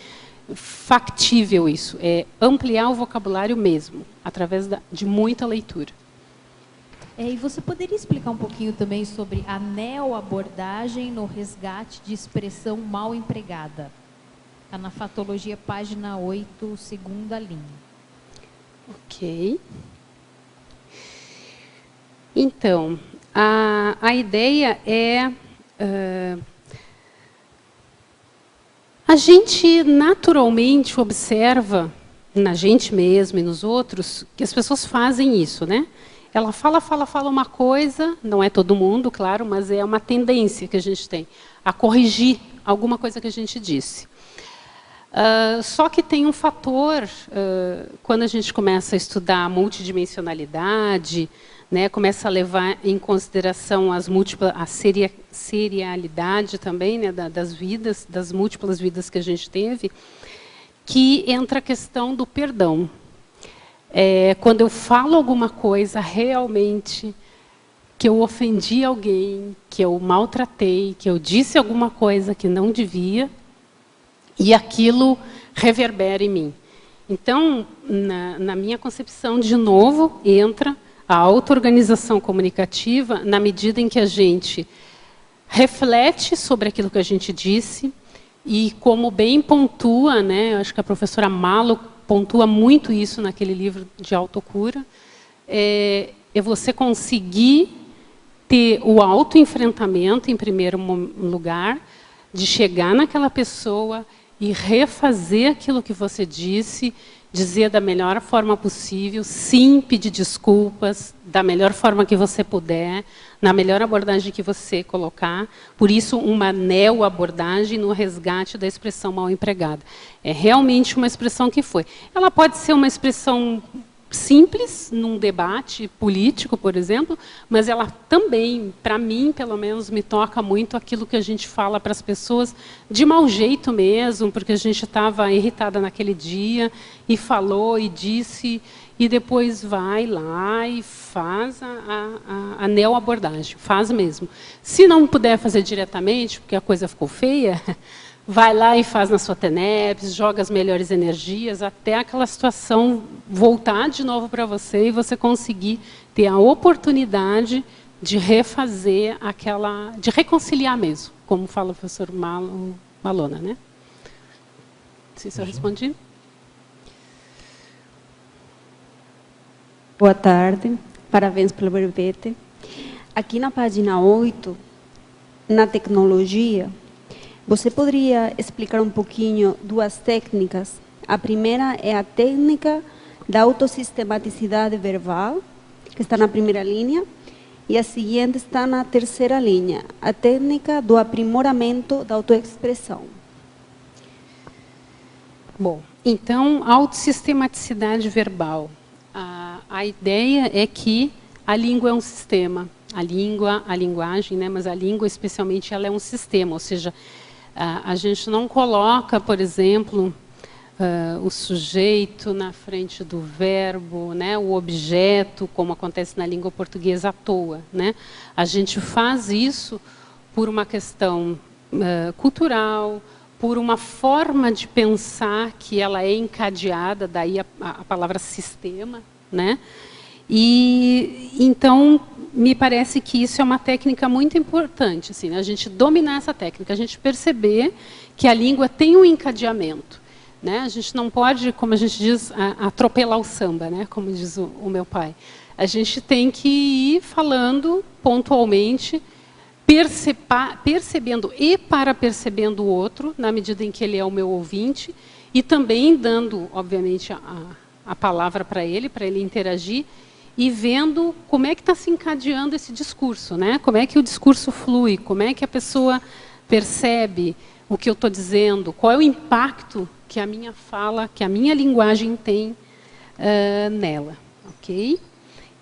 factível isso, é ampliar o vocabulário mesmo, através de muita leitura. E você poderia explicar um pouquinho também sobre a neoabordagem no resgate de expressão mal empregada? Está na Fatologia, página 8, segunda linha. Ok. Então, a ideia é... a gente naturalmente observa, na gente mesmo e nos outros, que as pessoas fazem isso, né? Ela fala uma coisa, não é todo mundo, claro, mas é uma tendência que a gente tem a corrigir alguma coisa que a gente disse. Só que tem um fator, quando a gente começa a estudar a multidimensionalidade, né, começa a levar em consideração a serialidade também, né, das vidas, das múltiplas vidas que a gente teve, que entra a questão do perdão. Quando eu falo alguma coisa realmente que eu ofendi alguém, que eu maltratei, que eu disse alguma coisa que não devia, e aquilo reverbera em mim. Então, na minha concepção, de novo, entra a auto-organização comunicativa na medida em que a gente reflete sobre aquilo que a gente disse e, como bem pontua, né, acho que a professora Malo pontua muito isso naquele livro de autocura, é você conseguir ter o autoenfrentamento, em primeiro lugar, de chegar naquela pessoa e refazer aquilo que você disse dizer da melhor forma possível, sim, pedir desculpas, da melhor forma que você puder, na melhor abordagem que você colocar. Por isso, uma neo-abordagem no resgate da expressão mal empregada. É realmente uma expressão que foi. Ela pode ser uma expressão simples, num debate político, por exemplo, mas ela também, para mim, pelo menos, me toca muito aquilo que a gente fala para as pessoas de mau jeito mesmo, porque a gente estava irritada naquele dia e falou e disse, e depois vai lá e faz a neo-abordagem, faz mesmo. Se não puder fazer diretamente, porque a coisa ficou feia, vai lá e faz na sua TENEPS, joga as melhores energias, até aquela situação voltar de novo para você e você conseguir ter a oportunidade de refazer aquela, de reconciliar mesmo, como fala o professor Malona, né? Não sei se eu respondi. Boa tarde, parabéns pelo verbete. Aqui na página 8, na tecnologia, você poderia explicar um pouquinho duas técnicas? A primeira é a técnica da autossistematicidade verbal, que está na primeira linha, e a seguinte está na terceira linha, a técnica do aprimoramento da autoexpressão. Bom, então, autossistematicidade verbal. A ideia é que a língua é um sistema. A língua, a linguagem, né, mas a língua, especialmente, ela é um sistema, ou seja, a gente não coloca, por exemplo, o sujeito na frente do verbo, né, o objeto, como acontece na língua portuguesa à toa, né? A gente faz isso por uma questão cultural, por uma forma de pensar que ela é encadeada, daí a palavra sistema, né? E então me parece que isso é uma técnica muito importante, assim, né? A gente dominar essa técnica, a gente perceber que a língua tem um encadeamento, né? A gente não pode, como a gente diz, atropelar o samba, né? Como diz o meu pai. A gente tem que ir falando pontualmente, percebendo e para percebendo o outro, na medida em que ele é o meu ouvinte, e também dando, obviamente, a palavra para ele interagir, e vendo como é que está se encadeando esse discurso, né? Como é que o discurso flui, como é que a pessoa percebe o que eu estou dizendo, qual é o impacto que a minha fala, que a minha linguagem tem nela, ok?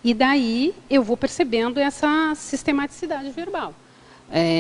E daí eu vou percebendo essa sistematicidade verbal.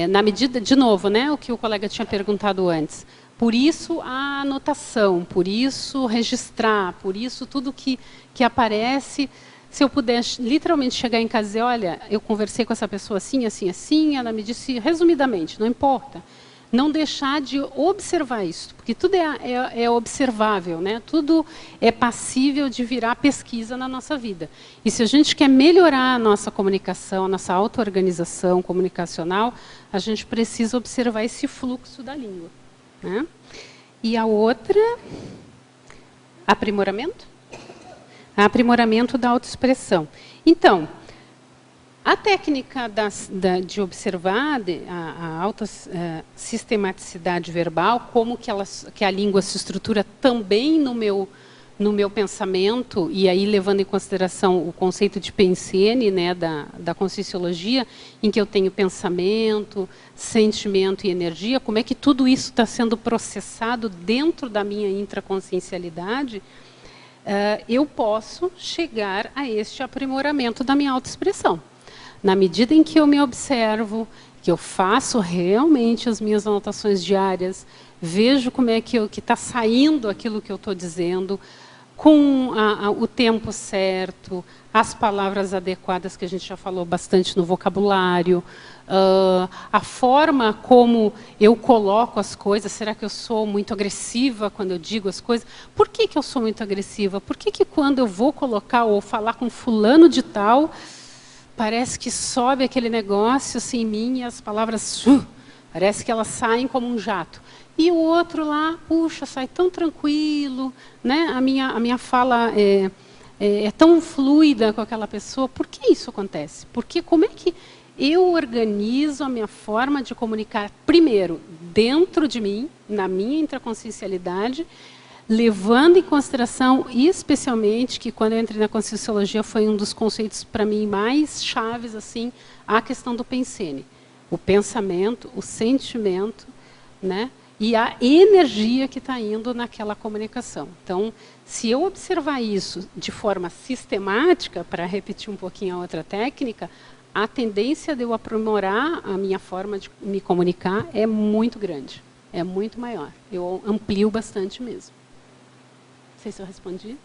Na medida, de novo, né, o que o colega tinha perguntado antes, por isso a anotação, por isso registrar, por isso tudo que aparece. Se eu puder literalmente chegar em casa e dizer, olha, eu conversei com essa pessoa assim, assim, assim, ela me disse resumidamente, não importa. Não deixar de observar isso, porque tudo é observável, né? Tudo é passível de virar pesquisa na nossa vida. E se a gente quer melhorar a nossa comunicação, a nossa auto-organização comunicacional, a gente precisa observar esse fluxo da língua, né? E a outra, aprimoramento? Aprimoramento da autoexpressão. Então, a técnica de observar a alta sistematicidade verbal, como que a língua se estrutura também no meu pensamento, e aí levando em consideração o conceito de Pensene, né, da Conscienciologia, em que eu tenho pensamento, sentimento e energia, como é que tudo isso está sendo processado dentro da minha intraconsciencialidade, eu posso chegar a este aprimoramento da minha autoexpressão. Na medida em que eu me observo, que eu faço realmente as minhas anotações diárias, vejo como é que está saindo aquilo que eu estou dizendo, com o tempo certo, as palavras adequadas, que a gente já falou bastante no vocabulário, a forma como eu coloco as coisas. Será que eu sou muito agressiva quando eu digo as coisas? Por que eu sou muito agressiva? Por que quando eu vou colocar ou falar com fulano de tal, parece que sobe aquele negócio assim, em mim, e as palavras, parece que elas saem como um jato. E o outro lá, puxa, sai tão tranquilo, né? A minha fala é tão fluida com aquela pessoa. Por que isso acontece? Porque como é que eu organizo a minha forma de comunicar, primeiro, dentro de mim, na minha intraconsciencialidade, levando em consideração, especialmente, que quando eu entrei na Conscienciologia foi um dos conceitos, para mim, mais chaves, assim, a questão do pensene. O pensamento, o sentimento, né? E a energia que está indo naquela comunicação. Então, se eu observar isso de forma sistemática, para repetir um pouquinho a outra técnica, a tendência de eu aprimorar a minha forma de me comunicar é muito grande, é muito maior. Eu amplio bastante mesmo. Não sei se eu respondi.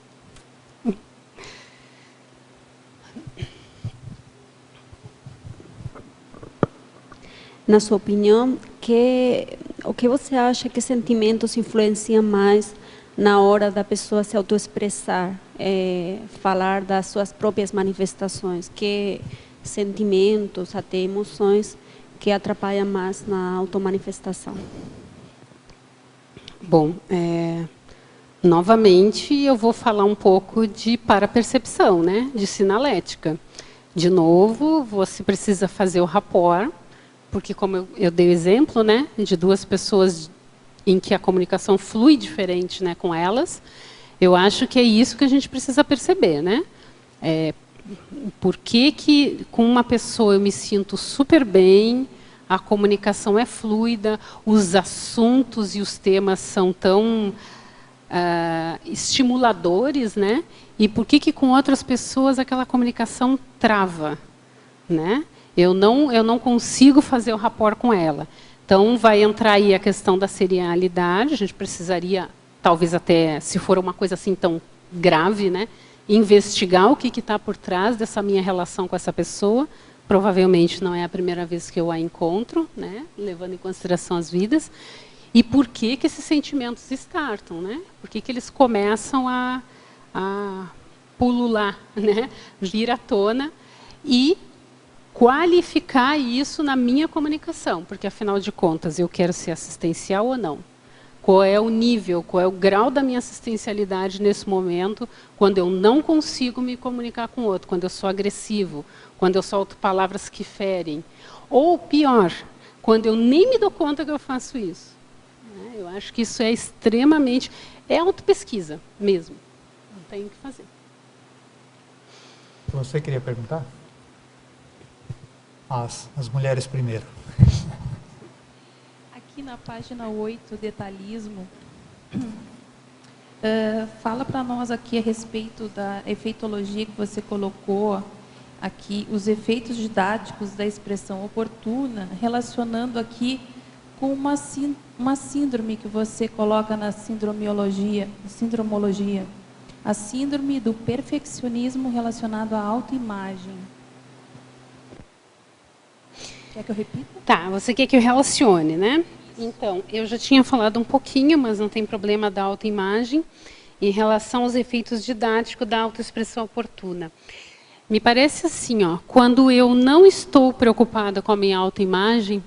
Na sua opinião, o que você acha que sentimentos influenciam mais na hora da pessoa se autoexpressar, falar das suas próprias manifestações? Que sentimentos, até emoções, que atrapalham mais na automanifestação? Bom, novamente eu vou falar um pouco de parapercepção, né? De sinalética. De novo, você precisa fazer o rapport, porque como eu dei o exemplo, né, de duas pessoas em que a comunicação flui diferente, né, com elas, eu acho que é isso que a gente precisa perceber, né? Por que com uma pessoa eu me sinto super bem, a comunicação é fluida, os assuntos e os temas são tão estimuladores, né? E por que com outras pessoas aquela comunicação trava, né? Eu não consigo fazer o rapport com ela. Então, vai entrar aí a questão da serialidade. A gente precisaria, talvez até, se for uma coisa assim tão grave, né, investigar o que está por trás dessa minha relação com essa pessoa. Provavelmente não é a primeira vez que eu a encontro, né, levando em consideração as vidas. E por que esses sentimentos startam, né? Por que eles começam a pulular, né, vir à tona e qualificar isso na minha comunicação, porque, afinal de contas, eu quero ser assistencial ou não? Qual é o nível, qual é o grau da minha assistencialidade nesse momento, quando eu não consigo me comunicar com o outro, quando eu sou agressivo, quando eu solto palavras que ferem, ou, pior, quando eu nem me dou conta que eu faço isso. Eu acho que isso é extremamente... É autopesquisa mesmo, não tem o que fazer. Você queria perguntar? As mulheres primeiro. Aqui na página 8, detalhismo, fala para nós aqui a respeito da efeitologia que você colocou aqui, os efeitos didáticos da expressão oportuna, relacionando aqui com uma síndrome que você coloca na sindromologia, a síndrome do perfeccionismo relacionado à autoimagem. Quer que eu repita? Tá, você quer que eu relacione, né? Então, eu já tinha falado um pouquinho, mas não tem problema, da autoimagem, em relação aos efeitos didáticos da autoexpressão oportuna. Me parece assim, ó, quando eu não estou preocupada com a minha autoimagem,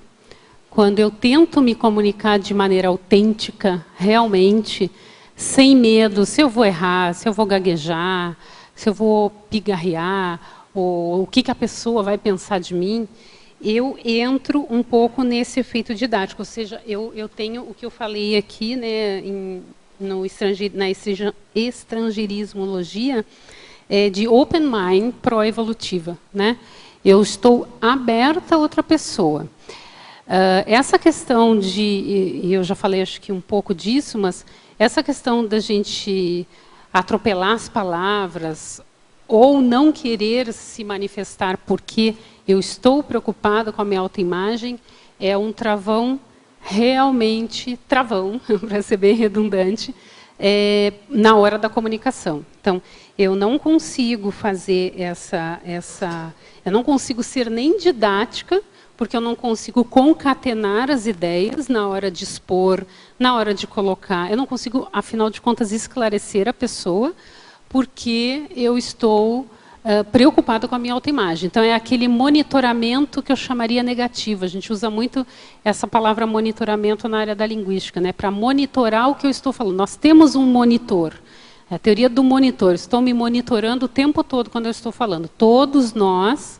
quando eu tento me comunicar de maneira autêntica, realmente, sem medo, se eu vou errar, se eu vou gaguejar, se eu vou pigarrear, ou o que a pessoa vai pensar de mim, eu entro um pouco nesse efeito didático, ou seja, eu tenho o que eu falei aqui, né, na estrangeirismologia, de open mind pró-evolutiva, né? Eu estou aberta a outra pessoa. Essa questão e eu já falei acho que um pouco disso, mas essa questão da gente atropelar as palavras ou não querer se manifestar porque eu estou preocupada com a minha autoimagem, é um travão, realmente travão, para ser bem redundante, na hora da comunicação. Então, eu não consigo fazer eu não consigo ser nem didática, porque eu não consigo concatenar as ideias na hora de expor, na hora de colocar. Eu não consigo, afinal de contas, esclarecer a pessoa, porque eu estou preocupada com a minha autoimagem. Então, é aquele monitoramento que eu chamaria negativo. A gente usa muito essa palavra monitoramento na área da linguística, né? Para monitorar o que eu estou falando. Nós temos um monitor. É a teoria do monitor. Estou me monitorando o tempo todo quando eu estou falando. Todos nós,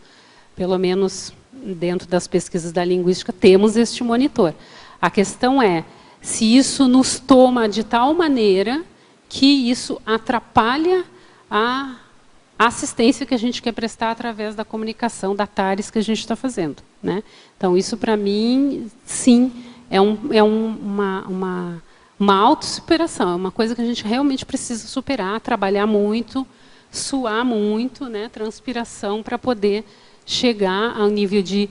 pelo menos dentro das pesquisas da linguística, temos este monitor. A questão é se isso nos toma de tal maneira que isso atrapalha a assistência que a gente quer prestar através da comunicação, da TARES que a gente está fazendo, né? Então, isso, para mim, sim, é uma autossuperação, é uma coisa que a gente realmente precisa superar, trabalhar muito, suar muito, né? Transpiração, para poder chegar ao nível de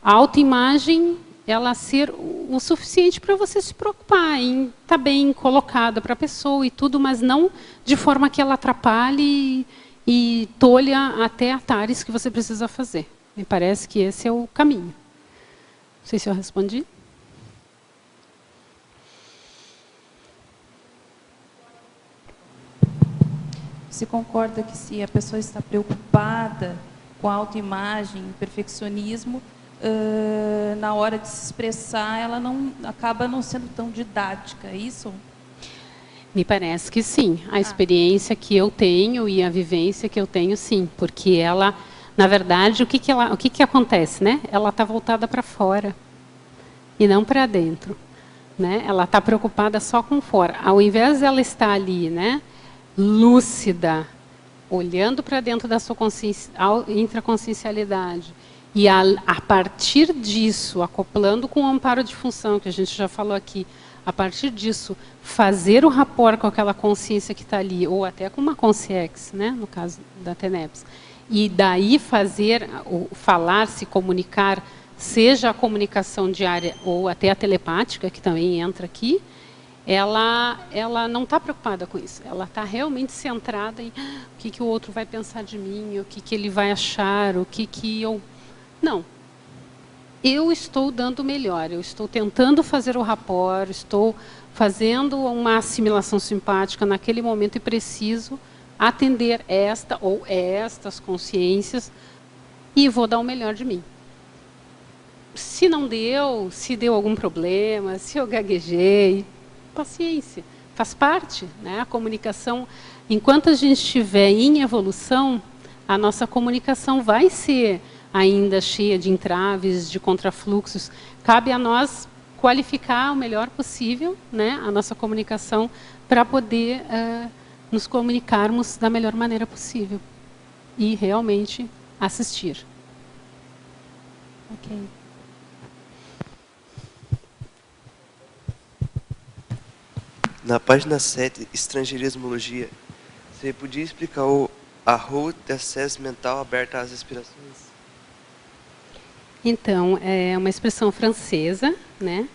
autoimagem, ela ser o suficiente para você se preocupar em estar bem colocada para a pessoa e tudo, mas não de forma que ela atrapalhe e tolha até a TARES que você precisa fazer. Me parece que esse é o caminho. Não sei se eu respondi. Você concorda que se a pessoa está preocupada com a autoimagem, perfeccionismo, na hora de se expressar, ela acaba não sendo tão didática, é isso? Me parece que sim. A experiência que eu tenho e a vivência que eu tenho, sim. Porque ela, na verdade, o que acontece, né? Ela está voltada para fora e não para dentro, né? Ela está preocupada só com fora. Ao invés de ela estar ali, né, lúcida, olhando para dentro da sua intraconsciencialidade, e a partir disso, acoplando com o amparo de função, que a gente já falou aqui, a partir disso, fazer o rapport com aquela consciência que está ali, ou até com uma consciex, né, no caso da TENEPS, e daí falar, se comunicar, seja a comunicação diária ou até a telepática, que também entra aqui, ela não está preocupada com isso. Ela está realmente centrada em o que o outro vai pensar de mim, o que ele vai achar, o que eu... Não. Eu estou dando o melhor, eu estou tentando fazer o rapport, estou fazendo uma assimilação simpática naquele momento e preciso atender esta ou estas consciências e vou dar o melhor de mim. Se não deu, se deu algum problema, se eu gaguejei, paciência, faz parte, né? A comunicação, enquanto a gente estiver em evolução, a nossa comunicação vai ser ainda cheia de entraves, de contrafluxos. Cabe a nós qualificar o melhor possível, né, a nossa comunicação para poder nos comunicarmos da melhor maneira possível e realmente assistir. Ok. Na página 7, Estrangeirismologia, você podia explicar a route de acesso mental aberta às inspirações? Então, é uma expressão francesa, né,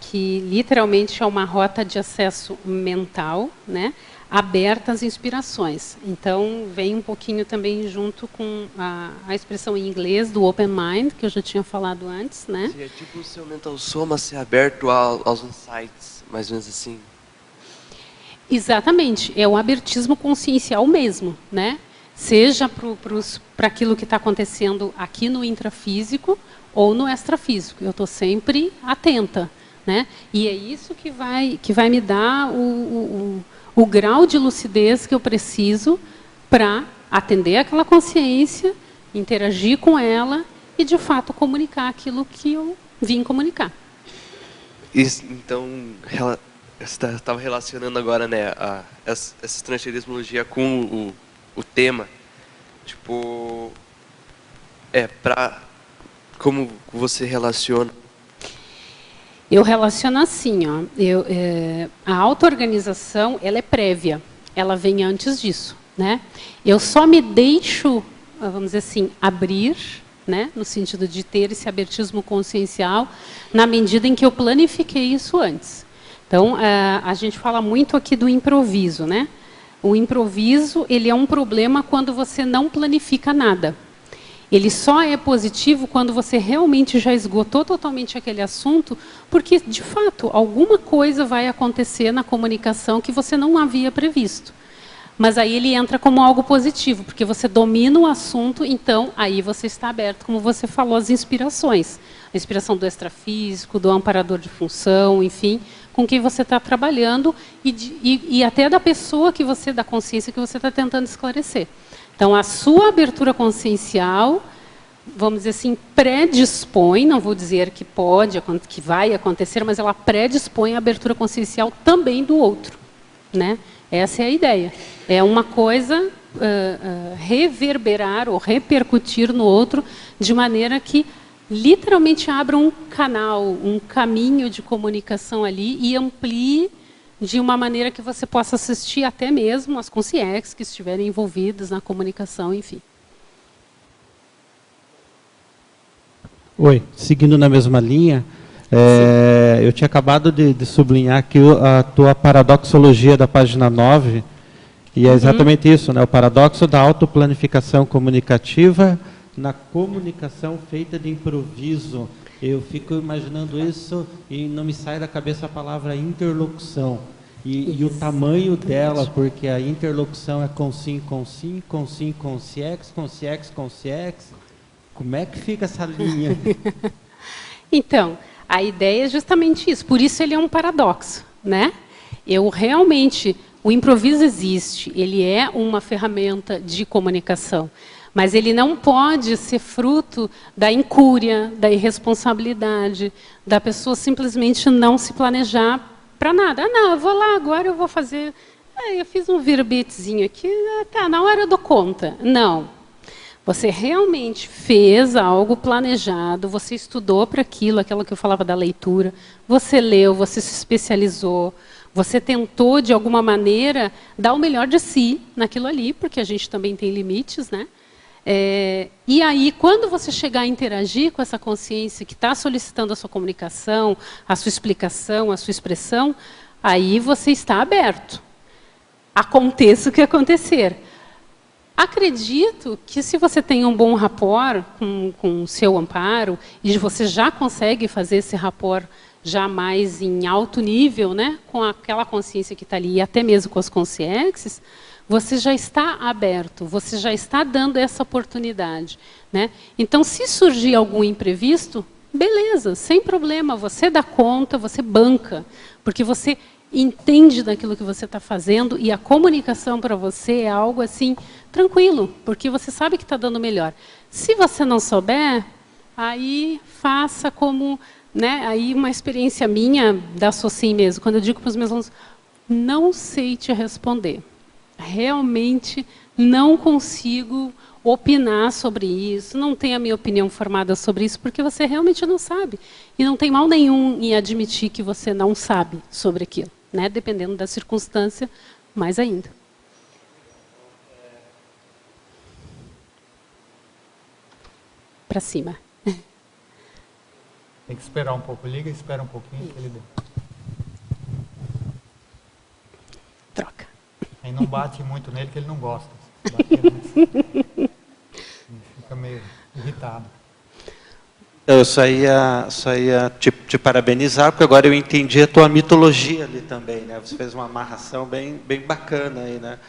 que literalmente é uma rota de acesso mental, né, aberta às inspirações. Então, vem um pouquinho também junto com a expressão em inglês do open mind, que eu já tinha falado antes, né? Sim, é tipo o seu mental soma ser aberto aos insights, mais ou menos assim. Exatamente, é o abertismo consciencial mesmo, né? Seja para aquilo que está acontecendo aqui no intrafísico ou no extrafísico. Eu estou sempre atenta, né? E é isso que vai me dar o grau de lucidez que eu preciso para atender aquela consciência, interagir com ela e, de fato, comunicar aquilo que eu vim comunicar. Isso, então, você estava relacionando agora, né, essa estrangeirismologia com o tema, tipo, como você relaciona? Eu relaciono assim, ó, a auto-organização, ela é prévia, ela vem antes disso, né? Eu só me deixo, vamos dizer assim, abrir, né, no sentido de ter esse abertismo consciencial, na medida em que eu planifiquei isso antes. Então, a gente fala muito aqui do improviso, né? O improviso, ele é um problema quando você não planifica nada. Ele só é positivo quando você realmente já esgotou totalmente aquele assunto, porque, de fato, alguma coisa vai acontecer na comunicação que você não havia previsto. Mas aí ele entra como algo positivo, porque você domina o assunto, então aí você está aberto, como você falou, às inspirações. A inspiração do extrafísico, do amparador de função, enfim, com quem você está trabalhando e até da pessoa da consciência que você está tentando esclarecer. Então, a sua abertura consciencial, vamos dizer assim, predispõe, não vou dizer que vai acontecer, mas ela predispõe a abertura consciencial também do outro, né? Essa é a ideia. É uma coisa reverberar ou repercutir no outro de maneira que literalmente abra um canal, um caminho de comunicação ali e amplie de uma maneira que você possa assistir até mesmo as consciências que estiverem envolvidas na comunicação, enfim. Oi, seguindo na mesma linha, eu tinha acabado de sublinhar aqui a tua paradoxologia da página 9, e é exatamente isso, né? O paradoxo da autoplanificação comunicativa na comunicação feita de improviso. Eu fico imaginando isso e não me sai da cabeça a palavra interlocução. E o tamanho dela, porque a interlocução é com sim, com sim, com sim, com CX, com CX, com CX. Como é que fica essa linha? Então, a ideia é justamente isso. Por isso ele é um paradoxo, né? Eu realmente, o improviso existe. Ele é uma ferramenta de comunicação. Mas ele não pode ser fruto da incúria, da irresponsabilidade, da pessoa simplesmente não se planejar para nada. Ah, não, eu vou lá agora, eu vou fazer... eu fiz um verbetezinho aqui, tá, na hora eu dou conta. Não. Você realmente fez algo planejado, você estudou para aquilo que eu falava da leitura, você leu, você se especializou, você tentou, de alguma maneira, dar o melhor de si naquilo ali, porque a gente também tem limites, né? E aí, quando você chegar a interagir com essa consciência que está solicitando a sua comunicação, a sua explicação, a sua expressão, aí você está aberto. Aconteça o que acontecer. Acredito que se você tem um bom rapport com o seu amparo, e você já consegue fazer esse rapport já mais em alto nível, né, com aquela consciência que está ali, e até mesmo com as consciências, você já está aberto, você já está dando essa oportunidade, né? Então, se surgir algum imprevisto, beleza, sem problema, você dá conta, você banca, porque você entende daquilo que você está fazendo e a comunicação para você é algo assim tranquilo, porque você sabe que está dando melhor. Se você não souber, aí faça como, né? Aí uma experiência minha da Socim mesmo, quando eu digo para os meus alunos, não sei te responder. Realmente não consigo opinar sobre isso, não tenho a minha opinião formada sobre isso, porque você realmente não sabe. E não tem mal nenhum em admitir que você não sabe sobre aquilo, né? Dependendo da circunstância, mais ainda. Para cima. Tem que esperar um pouco. Liga e espera um pouquinho que ele deu. Troca. Aí não bate muito nele, que ele não gosta. Ele fica meio irritado. Eu só ia te parabenizar, porque agora eu entendi a tua mitologia ali também, né? Você fez uma amarração bem bacana aí, né?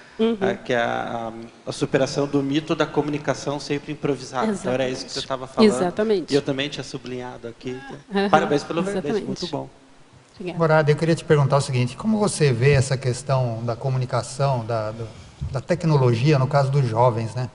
Que é a superação do mito da comunicação sempre improvisada. Exatamente. Então era isso que você estava falando. Exatamente. E eu também tinha sublinhado aqui. Parabéns pelo verbete, muito bom. Morada, eu queria te perguntar o seguinte, como você vê essa questão da comunicação, da tecnologia, no caso dos jovens, né?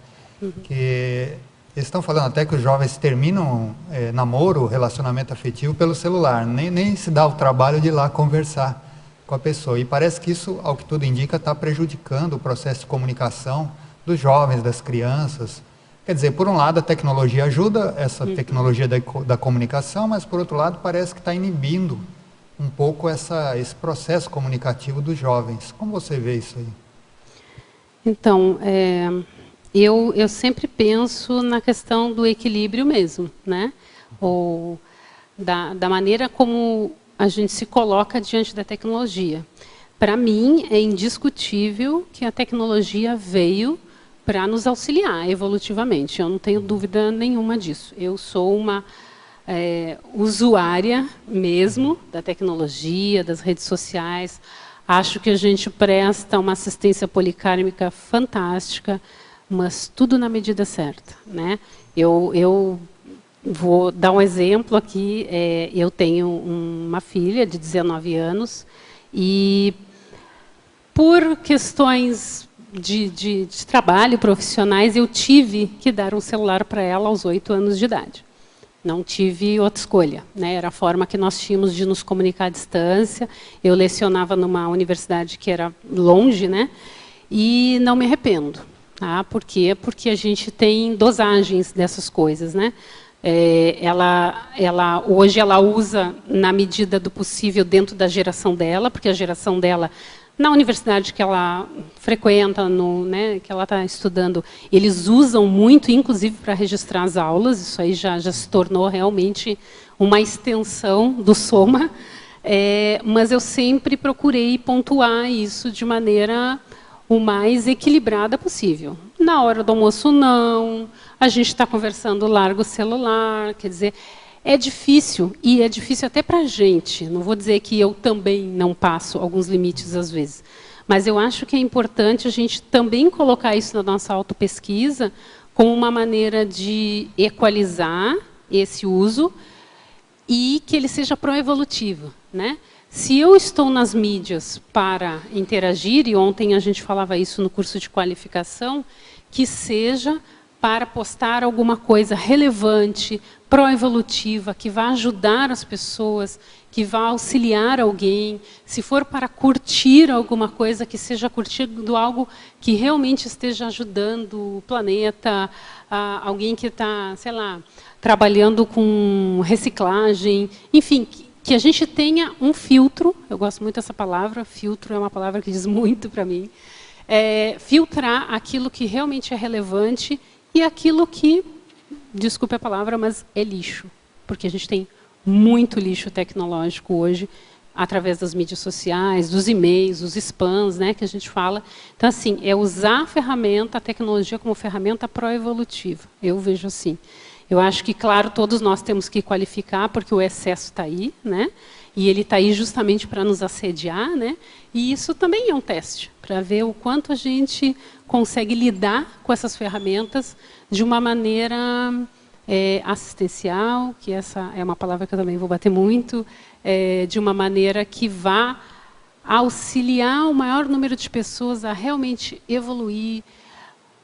Que eles estão falando até que os jovens terminam namoro, relacionamento afetivo pelo celular, nem se dá o trabalho de ir lá conversar com a pessoa. E parece que isso, ao que tudo indica, está prejudicando o processo de comunicação dos jovens, das crianças. Quer dizer, por um lado a tecnologia ajuda, essa tecnologia da comunicação, mas por outro lado parece que está inibindo um pouco esse processo comunicativo dos jovens. Como você vê isso aí? Então, eu sempre penso na questão do equilíbrio mesmo, né? Ou da maneira como a gente se coloca diante da tecnologia. Para mim, é indiscutível que a tecnologia veio para nos auxiliar evolutivamente. Eu não tenho dúvida nenhuma disso. Eu sou uma usuária mesmo da tecnologia, das redes sociais. Acho que a gente presta uma assistência policármica fantástica, mas tudo na medida certa, né? Eu vou dar um exemplo aqui. Eu tenho uma filha de 19 anos e, por questões de trabalho profissionais, eu tive que dar um celular para ela aos 8 anos de idade. Não tive outra escolha, né? Era a forma que nós tínhamos de nos comunicar à distância. Eu lecionava numa universidade que era longe, né? E não me arrependo. Tá? Por quê? Porque a gente tem dosagens dessas coisas, né? Hoje ela usa na medida do possível dentro da geração dela, porque a geração dela, na universidade que ela frequenta, né, que ela está estudando, eles usam muito, inclusive para registrar as aulas. Isso aí já se tornou realmente uma extensão do Soma. Mas eu sempre procurei pontuar isso de maneira o mais equilibrada possível. Na hora do almoço, não. A gente está conversando, larga o celular. Quer dizer, é difícil, e é difícil até para a gente. Não vou dizer que eu também não passo alguns limites às vezes. Mas eu acho que é importante a gente também colocar isso na nossa autopesquisa como uma maneira de equalizar esse uso e que ele seja pró-evolutivo, né? Se eu estou nas mídias para interagir, e ontem a gente falava isso no curso de qualificação, que seja para postar alguma coisa relevante, pró-evolutiva, que vá ajudar as pessoas, que vá auxiliar alguém. Se for para curtir alguma coisa, que seja curtindo algo que realmente esteja ajudando o planeta, alguém que está, sei lá, trabalhando com reciclagem, enfim, que a gente tenha um filtro. Eu gosto muito dessa palavra, filtro é uma palavra que diz muito para mim. Filtrar aquilo que realmente é relevante e aquilo que, desculpe a palavra, mas é lixo. Porque a gente tem muito lixo tecnológico hoje, através das mídias sociais, dos e-mails, dos spams, né, que a gente fala. Então, assim, é usar a tecnologia como ferramenta pró-evolutiva. Eu vejo assim. Eu acho que, claro, todos nós temos que qualificar, porque o excesso está aí, né? E ele está aí justamente para nos assediar, né? E isso também é um teste, para ver o quanto a gente consegue lidar com essas ferramentas de uma maneira assistencial, que essa é uma palavra que eu também vou bater muito, de uma maneira que vá auxiliar o maior número de pessoas a realmente evoluir,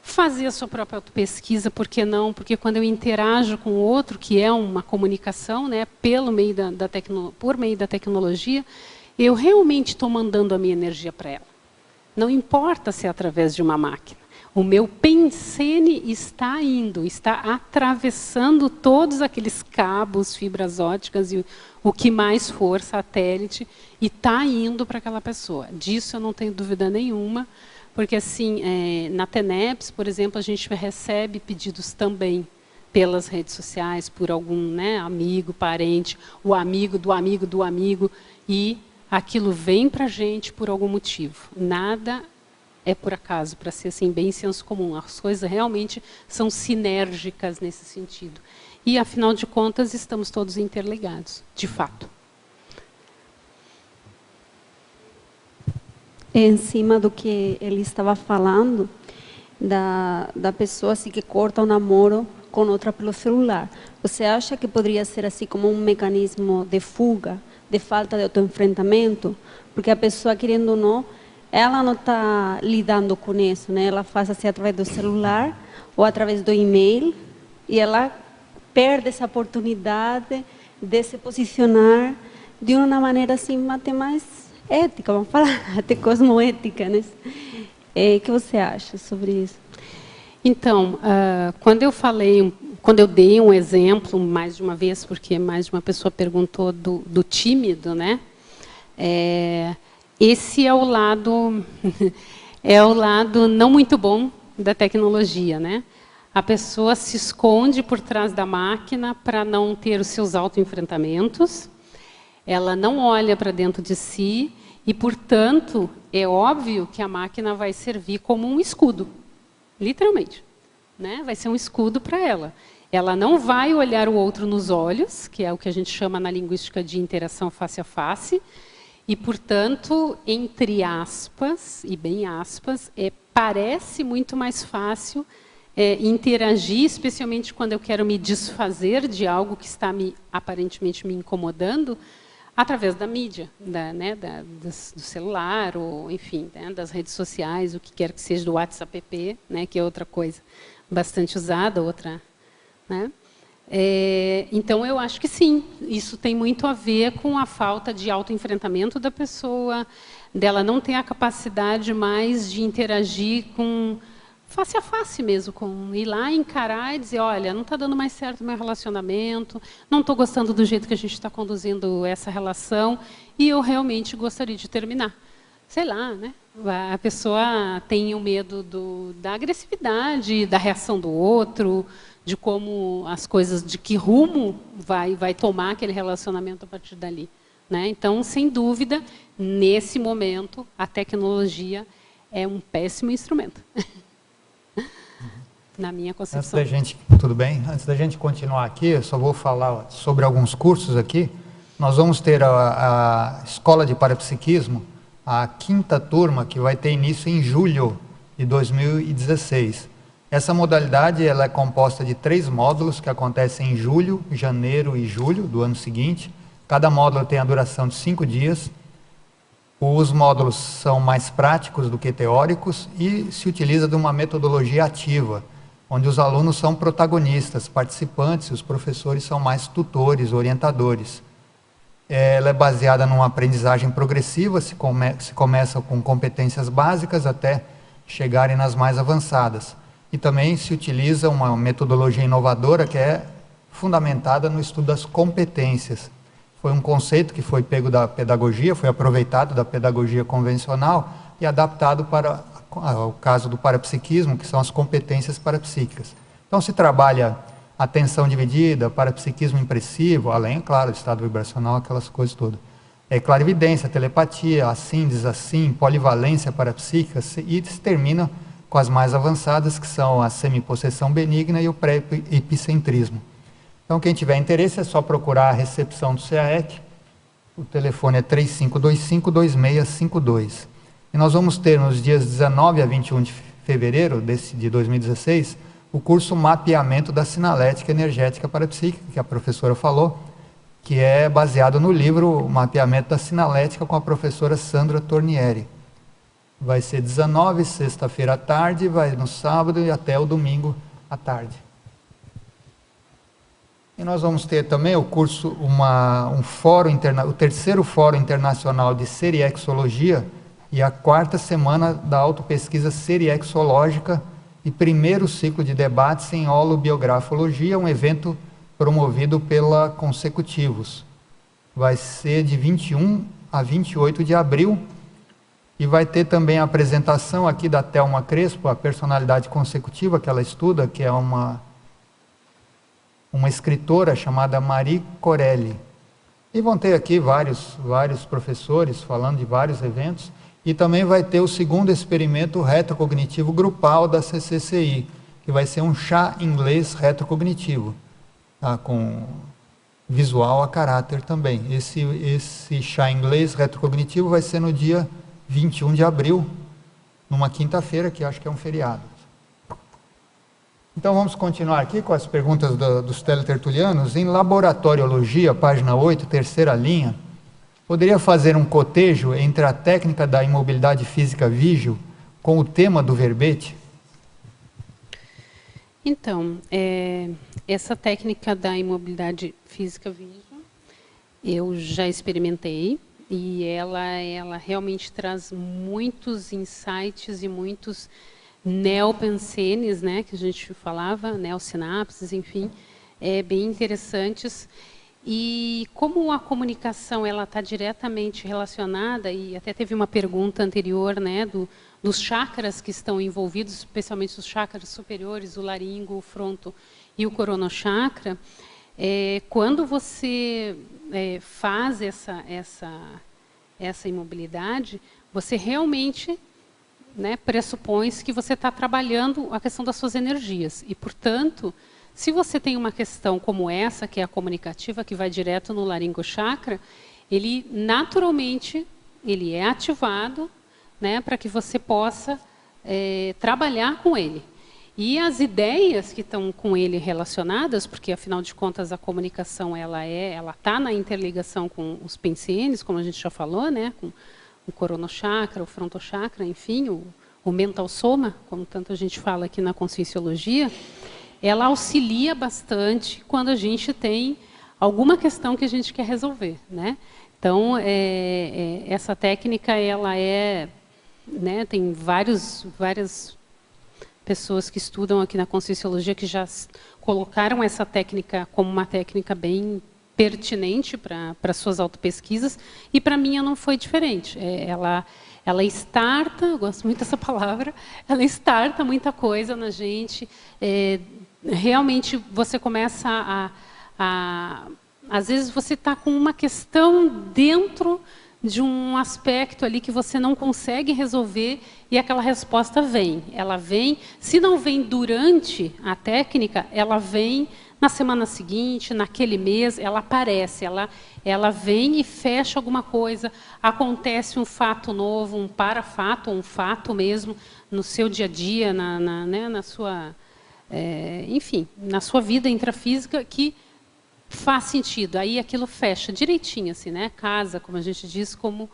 fazer a sua própria pesquisa, por que não? Porque quando eu interajo com o outro, que é uma comunicação, né, por meio da tecnologia, eu realmente estou mandando a minha energia para ela. Não importa se é através de uma máquina. O meu pensene está atravessando todos aqueles cabos, fibras ópticas e o que mais for, satélite, e está indo para aquela pessoa. Disso eu não tenho dúvida nenhuma. Porque, assim, na TENEPS, por exemplo, a gente recebe pedidos também pelas redes sociais, por algum, né, amigo, parente, o amigo do amigo do amigo, e aquilo vem para a gente por algum motivo. Nada é por acaso, para ser assim, bem senso comum. As coisas realmente são sinérgicas nesse sentido. E, afinal de contas, estamos todos interligados, de fato. Em cima do que ele estava falando, da pessoa assim, que corta o namoro com outra pelo celular. Você acha que poderia ser assim como um mecanismo de fuga, de falta de autoenfrentamento? Porque a pessoa, querendo ou não, ela não está lidando com isso, né? Ela faz assim através do celular ou através do e-mail, e ela perde essa oportunidade de se posicionar de uma maneira assim até mais ética, vamos falar, até cosmoética, né? O que você acha sobre isso? Então, quando eu dei um exemplo, mais de uma vez, porque mais de uma pessoa perguntou do tímido, né? Esse é o lado não muito bom da tecnologia, né? A pessoa se esconde por trás da máquina para não ter os seus autoenfrentamentos. Ela não olha para dentro de si e, portanto, é óbvio que a máquina vai servir como um escudo, literalmente, né? Vai ser um escudo para ela. Ela não vai olhar o outro nos olhos, que é o que a gente chama na linguística de interação face a face, e, portanto, entre aspas, e bem aspas, parece muito mais fácil interagir, especialmente quando eu quero me desfazer de algo que está aparentemente me incomodando, através da mídia, do celular, ou, enfim, né, das redes sociais, o que quer que seja, do WhatsApp, né, que é outra coisa bastante usada, outra, né? Então, eu acho que sim, isso tem muito a ver com a falta de autoenfrentamento da pessoa, dela não ter a capacidade mais de interagir com face a face mesmo, com ir lá encarar e dizer, olha, não está dando mais certo o meu relacionamento, não estou gostando do jeito que a gente está conduzindo essa relação e eu realmente gostaria de terminar. Sei lá, né? A pessoa tem o medo da agressividade, da reação do outro, de como as coisas, de que rumo vai tomar aquele relacionamento a partir dali, né? Então, sem dúvida, nesse momento, a tecnologia é um péssimo instrumento. Na minha concepção. Tudo bem? Antes da gente continuar aqui, eu só vou falar sobre alguns cursos aqui. Nós vamos ter a Escola de Parapsiquismo, a 5ª turma, que vai ter início em julho de 2016. Essa modalidade ela é composta de 3 módulos que acontecem em julho, janeiro e julho do ano seguinte. Cada módulo tem a duração de 5 dias. Os módulos são mais práticos do que teóricos e se utiliza de uma metodologia ativa, onde os alunos são protagonistas, participantes, e os professores são mais tutores, orientadores. Ela é baseada numa aprendizagem progressiva, se começa com competências básicas até chegarem nas mais avançadas. E também se utiliza uma metodologia inovadora que é fundamentada no estudo das competências. Foi um conceito que foi pego da pedagogia, foi aproveitado da pedagogia convencional e adaptado para o caso do parapsiquismo, que são as competências parapsíquicas. Então se trabalha atenção dividida, parapsiquismo impressivo, além, claro, do estado vibracional, aquelas coisas todas. Clarividência, telepatia, assim, desassim, polivalência parapsíquica, e se termina com as mais avançadas, que são a semipossessão benigna e o pré-epicentrismo. Então, quem tiver interesse é só procurar a recepção do CAEC, o telefone é 3525-2652. E nós vamos ter nos dias 19 a 21 de fevereiro de 2016, o curso Mapeamento da Sinalética Energética Parapsíquica, que a professora falou, que é baseado no livro Mapeamento da Sinalética com a professora Sandra Tornieri. Vai ser 19, sexta-feira à tarde, vai no sábado e até o domingo à tarde. E nós vamos ter também o curso, o terceiro Fórum Internacional de Seriexologia e a 4ª semana da autopesquisa seriexológica e primeiro ciclo de debates em holobiografologia, um evento promovido pela Consecutivos. Vai ser de 21 a 28 de abril e vai ter também a apresentação aqui da Thelma Crespo, a personalidade consecutiva que ela estuda, que é uma escritora chamada Marie Corelli. E vão ter aqui vários professores falando de vários eventos. E também vai ter o 2º experimento retrocognitivo grupal da CCCI, que vai ser um chá inglês retrocognitivo, tá? Com visual a caráter também. Esse chá inglês retrocognitivo vai ser no dia 21 de abril, numa quinta-feira, que acho que é um feriado. Então vamos continuar aqui com as perguntas dos teletertulianos. Em Laboratoriologia, página 8, 3ª linha, poderia fazer um cotejo entre a técnica da imobilidade física vígil com o tema do verbete? Então, essa técnica da imobilidade física vígil, eu já experimentei e ela realmente traz muitos insights e muitos neopensenes, né, que a gente falava, neosinapses, enfim, bem interessantes. E como a comunicação ela está diretamente relacionada, e até teve uma pergunta anterior, né, dos chakras que estão envolvidos, especialmente os chakras superiores, o laringo, o fronto e o coronochakra, quando você faz essa imobilidade, você realmente, né, pressupõe que você está trabalhando a questão das suas energias. E, portanto, se você tem uma questão como essa, que é a comunicativa, que vai direto no laringochakra, ele naturalmente ele é ativado, né, para que você possa trabalhar com ele. E as ideias que estão com ele relacionadas, porque afinal de contas a comunicação ela está na interligação com os pensenes, como a gente já falou, né, com o coronochakra, o frontochakra, enfim, o mental soma, como tanto a gente fala aqui na conscienciologia. ela auxilia bastante quando a gente tem alguma questão que a gente quer resolver, né? Então, essa técnica, ela né, tem várias pessoas que estudam aqui na Conscienciologia que já colocaram essa técnica como uma técnica bem pertinente para suas autopesquisas, e para mim não foi diferente. Ela starta, eu gosto muito dessa palavra, ela starta muita coisa na gente. Realmente você começa às vezes você está com uma questão dentro de um aspecto ali que você não consegue resolver e aquela resposta vem. Ela vem, se não vem durante a técnica, ela vem na semana seguinte, naquele mês, ela aparece, ela vem e fecha alguma coisa, acontece um fato novo, um parafato, um fato mesmo, no seu dia a dia, né, na sua, enfim, na sua vida intrafísica, que faz sentido. Aí aquilo fecha direitinho, assim, né? Casa, como a gente diz, como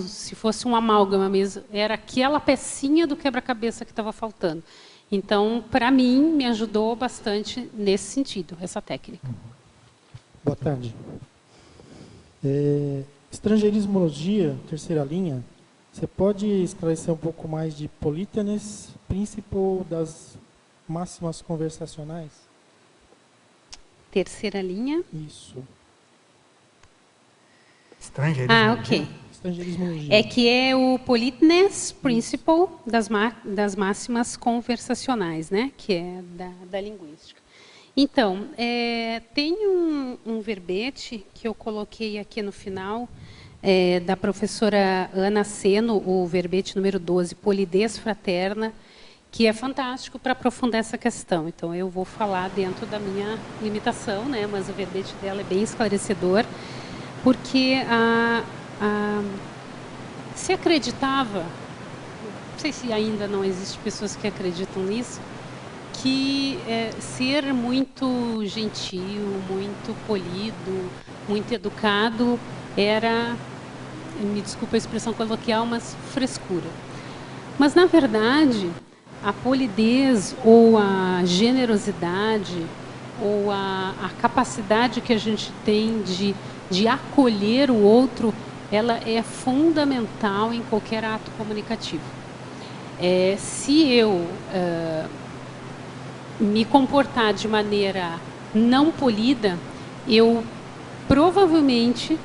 se fosse um amálgama mesmo. Era aquela pecinha do quebra-cabeça que estava faltando. Então, para mim, me ajudou bastante nesse sentido, essa técnica. Boa tarde. Estrangeirismologia, terceira linha, você pode esclarecer um pouco mais de Polítenes, Principle das máximas conversacionais? Terceira linha? Isso. Ah, ok. É que é o Politeness Principle das máximas conversacionais, né? Que é da linguística. Então, tem um verbete que eu coloquei aqui no final, da professora Ana Seno, o verbete número 12, Polidez Fraterna, que é fantástico para aprofundar essa questão. Então, eu vou falar dentro da minha limitação, né? Mas o verbete dela é bem esclarecedor, porque se acreditava, não sei se ainda não existem pessoas que acreditam nisso, que ser muito gentil, muito polido, muito educado era, me desculpa a expressão coloquial, mas frescura. Mas, na verdade, a polidez ou a generosidade ou a capacidade que a gente tem de acolher o outro, ela é fundamental em qualquer ato comunicativo. Se eu me comportar de maneira não polida, eu provavelmente,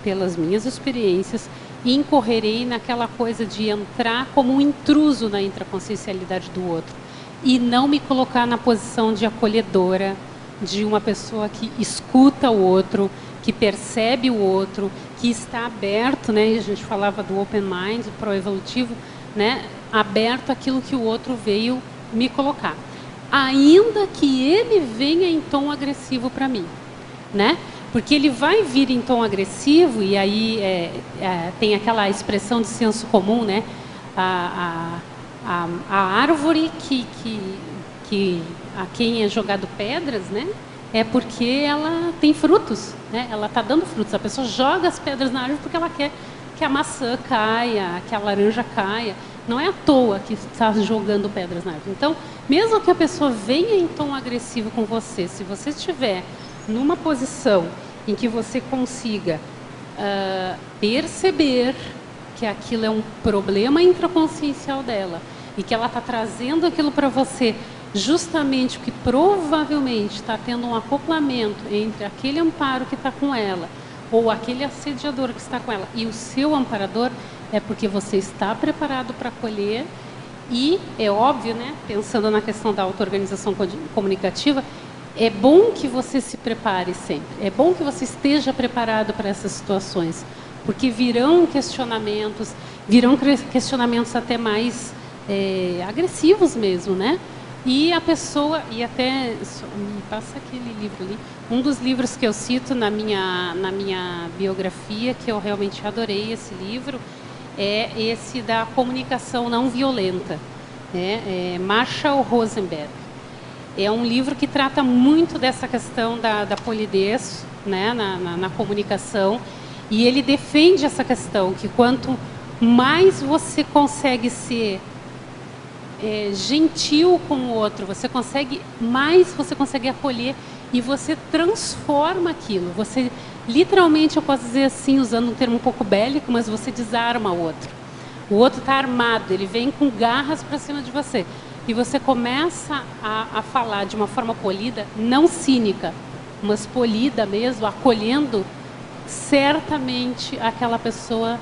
pelas minhas experiências, incorrerei naquela coisa de entrar como um intruso na intraconsciencialidade do outro e não me colocar na posição de acolhedora, de uma pessoa que escuta o outro, que percebe o outro, que está aberto, né? A gente falava do open mind, proevolutivo, né? Aberto àquilo que o outro veio me colocar. Ainda que ele venha em tom agressivo para mim, né? Porque ele vai vir em tom agressivo, e aí tem aquela expressão de senso comum, né? A árvore a quem é jogado pedras, né? É porque ela tem frutos, né? Ela está dando frutos. A pessoa joga as pedras na árvore porque ela quer que a maçã caia, que a laranja caia. Não é à toa que está jogando pedras na árvore. Então, mesmo que a pessoa venha em tom agressivo com você, se você estiver numa posição em que você consiga perceber que aquilo é um problema intraconsciencial dela e que ela está trazendo aquilo para você justamente porque provavelmente está tendo um acoplamento entre aquele amparo que está com ela ou aquele assediador que está com ela e o seu amparador, é porque você está preparado para acolher. E é óbvio, né, pensando na questão da auto-organização comunicativa, é bom que você se prepare sempre, é bom que você esteja preparado para essas situações, porque virão questionamentos até mais agressivos mesmo, né? E a pessoa, e até, me passa aquele livro ali, um dos livros que eu cito na minha biografia, que eu realmente adorei esse livro, é esse da comunicação não violenta, né? Marshall Rosenberg. É um livro que trata muito dessa questão da polidez, né, na comunicação, e ele defende essa questão, que quanto mais você consegue ser gentil com o outro, você consegue acolher e você transforma aquilo. Você, literalmente, eu posso dizer assim, usando um termo um pouco bélico, mas você desarma o outro. O outro está armado, ele vem com garras para cima de você. E você começa a falar de uma forma polida, não cínica, mas polida mesmo, acolhendo, certamente aquela pessoa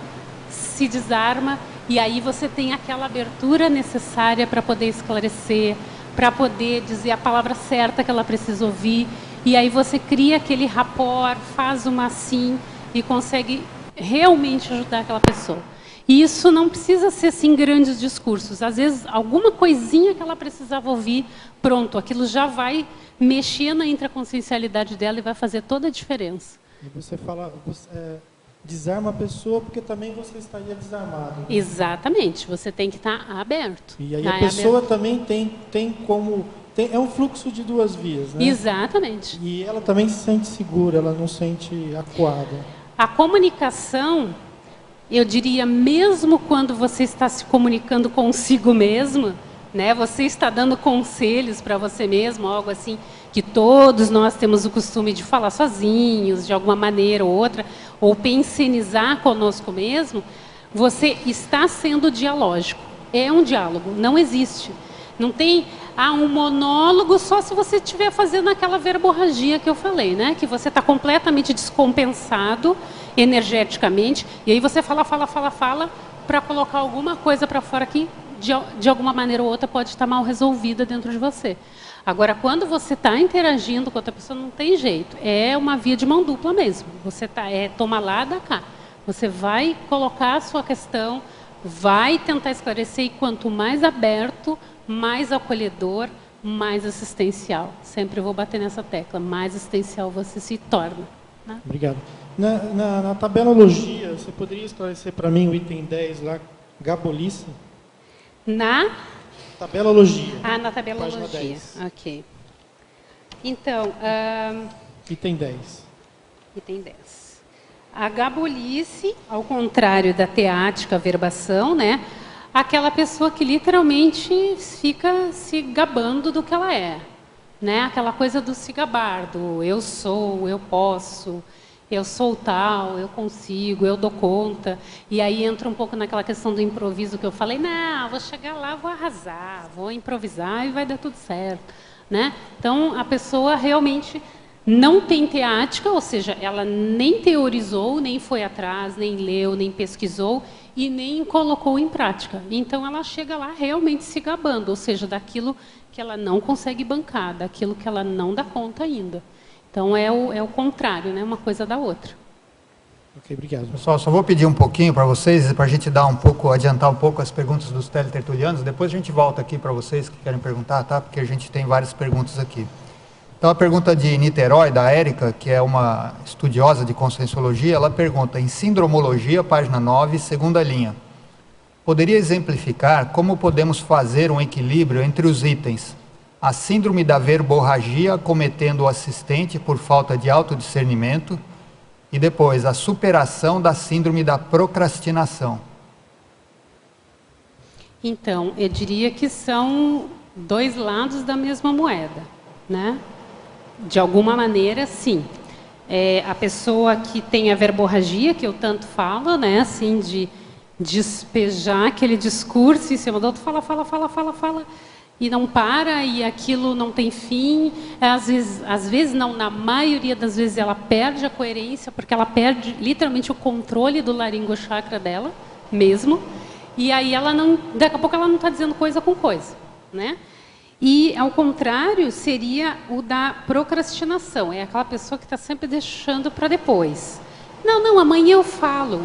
se desarma e aí você tem aquela abertura necessária para poder esclarecer, para poder dizer a palavra certa que ela precisa ouvir, e aí você cria aquele rapport, faz uma assim e consegue realmente ajudar aquela pessoa. E isso não precisa ser assim grandes discursos, às vezes alguma coisinha que ela precisava ouvir, pronto, aquilo já vai mexer na intraconsciencialidade dela e vai fazer toda a diferença. E você fala, desarma a pessoa porque também você estaria desarmado. Né? Exatamente, você tem que estar aberto. E aí a pessoa também tem como... é um fluxo de duas vias, né? Exatamente. E ela também se sente segura, ela não se sente acuada. A comunicação, eu diria, mesmo quando você está se comunicando consigo mesmo, né? Você está dando conselhos para você mesmo, algo assim, que todos nós temos o costume de falar sozinhos, de alguma maneira ou outra, ou pensionizar conosco mesmo, você está sendo dialógico. É um diálogo, não existe. Não tem um monólogo só se você estiver fazendo aquela verborragia que eu falei, né? Que você está completamente descompensado energeticamente, e aí você fala para colocar alguma coisa para fora que, de alguma maneira ou outra, pode estar mal resolvida dentro de você. Agora, quando você está interagindo com outra pessoa, não tem jeito. É uma via de mão dupla mesmo. Você toma lá, dá cá. Você vai colocar a sua questão, vai tentar esclarecer, e quanto mais aberto, mais acolhedor, mais assistencial. Sempre vou bater nessa tecla. Mais assistencial você se torna. Né? Obrigado. Na tabelologia, você poderia esclarecer para mim o item 10 lá, gabolice? Na tabelologia. Na tabelologia. Ok. Então... item 10. Item 10. A gabolice, ao contrário da teática, verbação, né? Aquela pessoa que literalmente fica se gabando do que ela é. Né? Aquela coisa do se gabar, do eu sou, eu posso, eu sou tal, eu consigo, eu dou conta. E aí entra um pouco naquela questão do improviso que eu falei, não, vou chegar lá, vou arrasar, vou improvisar e vai dar tudo certo. Né? Então, a pessoa realmente não tem teática, ou seja, ela nem teorizou, nem foi atrás, nem leu, nem pesquisou e nem colocou em prática. Então, ela chega lá realmente se gabando, ou seja, daquilo que ela não consegue bancar, daquilo que ela não dá conta ainda. Então, é o contrário, né? Uma coisa da outra. Ok, obrigado. Pessoal, só vou pedir um pouquinho para vocês, para a gente adiantar um pouco as perguntas dos teletertulianos. Depois a gente volta aqui para vocês que querem perguntar, tá? Porque a gente tem várias perguntas aqui. Então, a pergunta de Niterói, da Érica, que é uma estudiosa de conscienciologia, ela pergunta, em Sindromologia, página 9, segunda linha, poderia exemplificar como podemos fazer um equilíbrio entre os itens a síndrome da verborragia cometendo o assistente por falta de autodiscernimento e depois a superação da síndrome da procrastinação? Então, eu diria que são dois lados da mesma moeda, né? De alguma maneira, sim. A pessoa que tem a verborragia, que eu tanto falo, né? Assim, de despejar aquele discurso em cima do outro, fala, e não para, e aquilo não tem fim. Às vezes não, na maioria das vezes ela perde a coerência, porque ela perde literalmente o controle do laringochakra dela mesmo, e aí ela não, daqui a pouco ela não está dizendo coisa com coisa, né? E, ao contrário, seria o da procrastinação. É aquela pessoa que está sempre deixando para depois. Não, amanhã eu falo.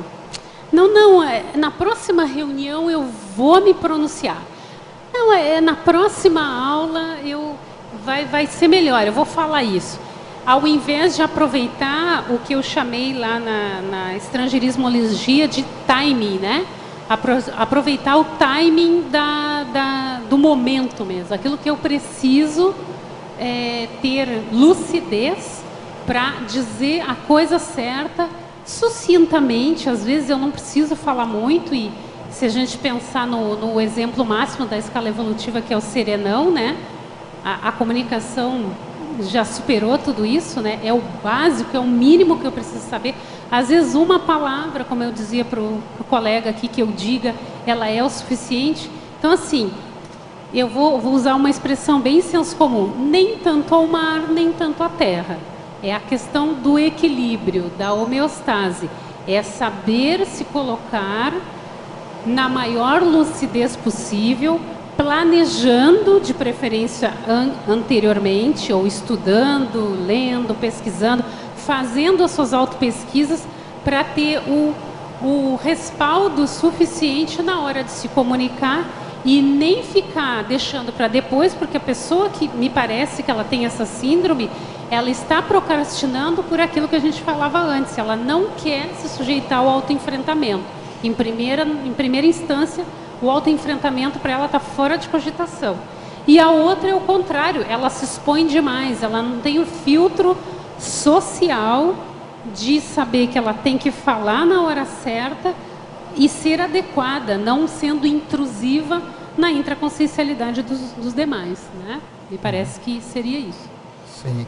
Não, na próxima reunião eu vou me pronunciar. Não, na próxima aula vai ser melhor, eu vou falar isso. Ao invés de aproveitar o que eu chamei lá na estrangeirismologia de timing, né? Aproveitar o timing do momento mesmo, aquilo que eu preciso ter lucidez para dizer a coisa certa, sucintamente. Às vezes eu não preciso falar muito e se a gente pensar no exemplo máximo da escala evolutiva, que é o serenão, né? A comunicação já superou tudo isso, né? É o básico, é o mínimo que eu preciso saber. Às vezes uma palavra, como eu dizia para o colega aqui, que eu diga, ela é o suficiente. Então, assim, eu vou usar uma expressão bem senso comum. Nem tanto ao mar, nem tanto à terra. É a questão do equilíbrio, da homeostase. É saber se colocar na maior lucidez possível, planejando, de preferência anteriormente, ou estudando, lendo, pesquisando, fazendo as suas autopesquisas para ter o respaldo suficiente na hora de se comunicar e nem ficar deixando para depois, porque a pessoa que me parece que ela tem essa síndrome, ela está procrastinando por aquilo que a gente falava antes, ela não quer se sujeitar ao autoenfrentamento. Em primeira instância, o autoenfrentamento para ela está fora de cogitação. E a outra é o contrário, ela se expõe demais, ela não tem o filtro social de saber que ela tem que falar na hora certa e ser adequada, não sendo intrusiva na intraconsciencialidade dos demais, né? Me parece que seria isso. Sim.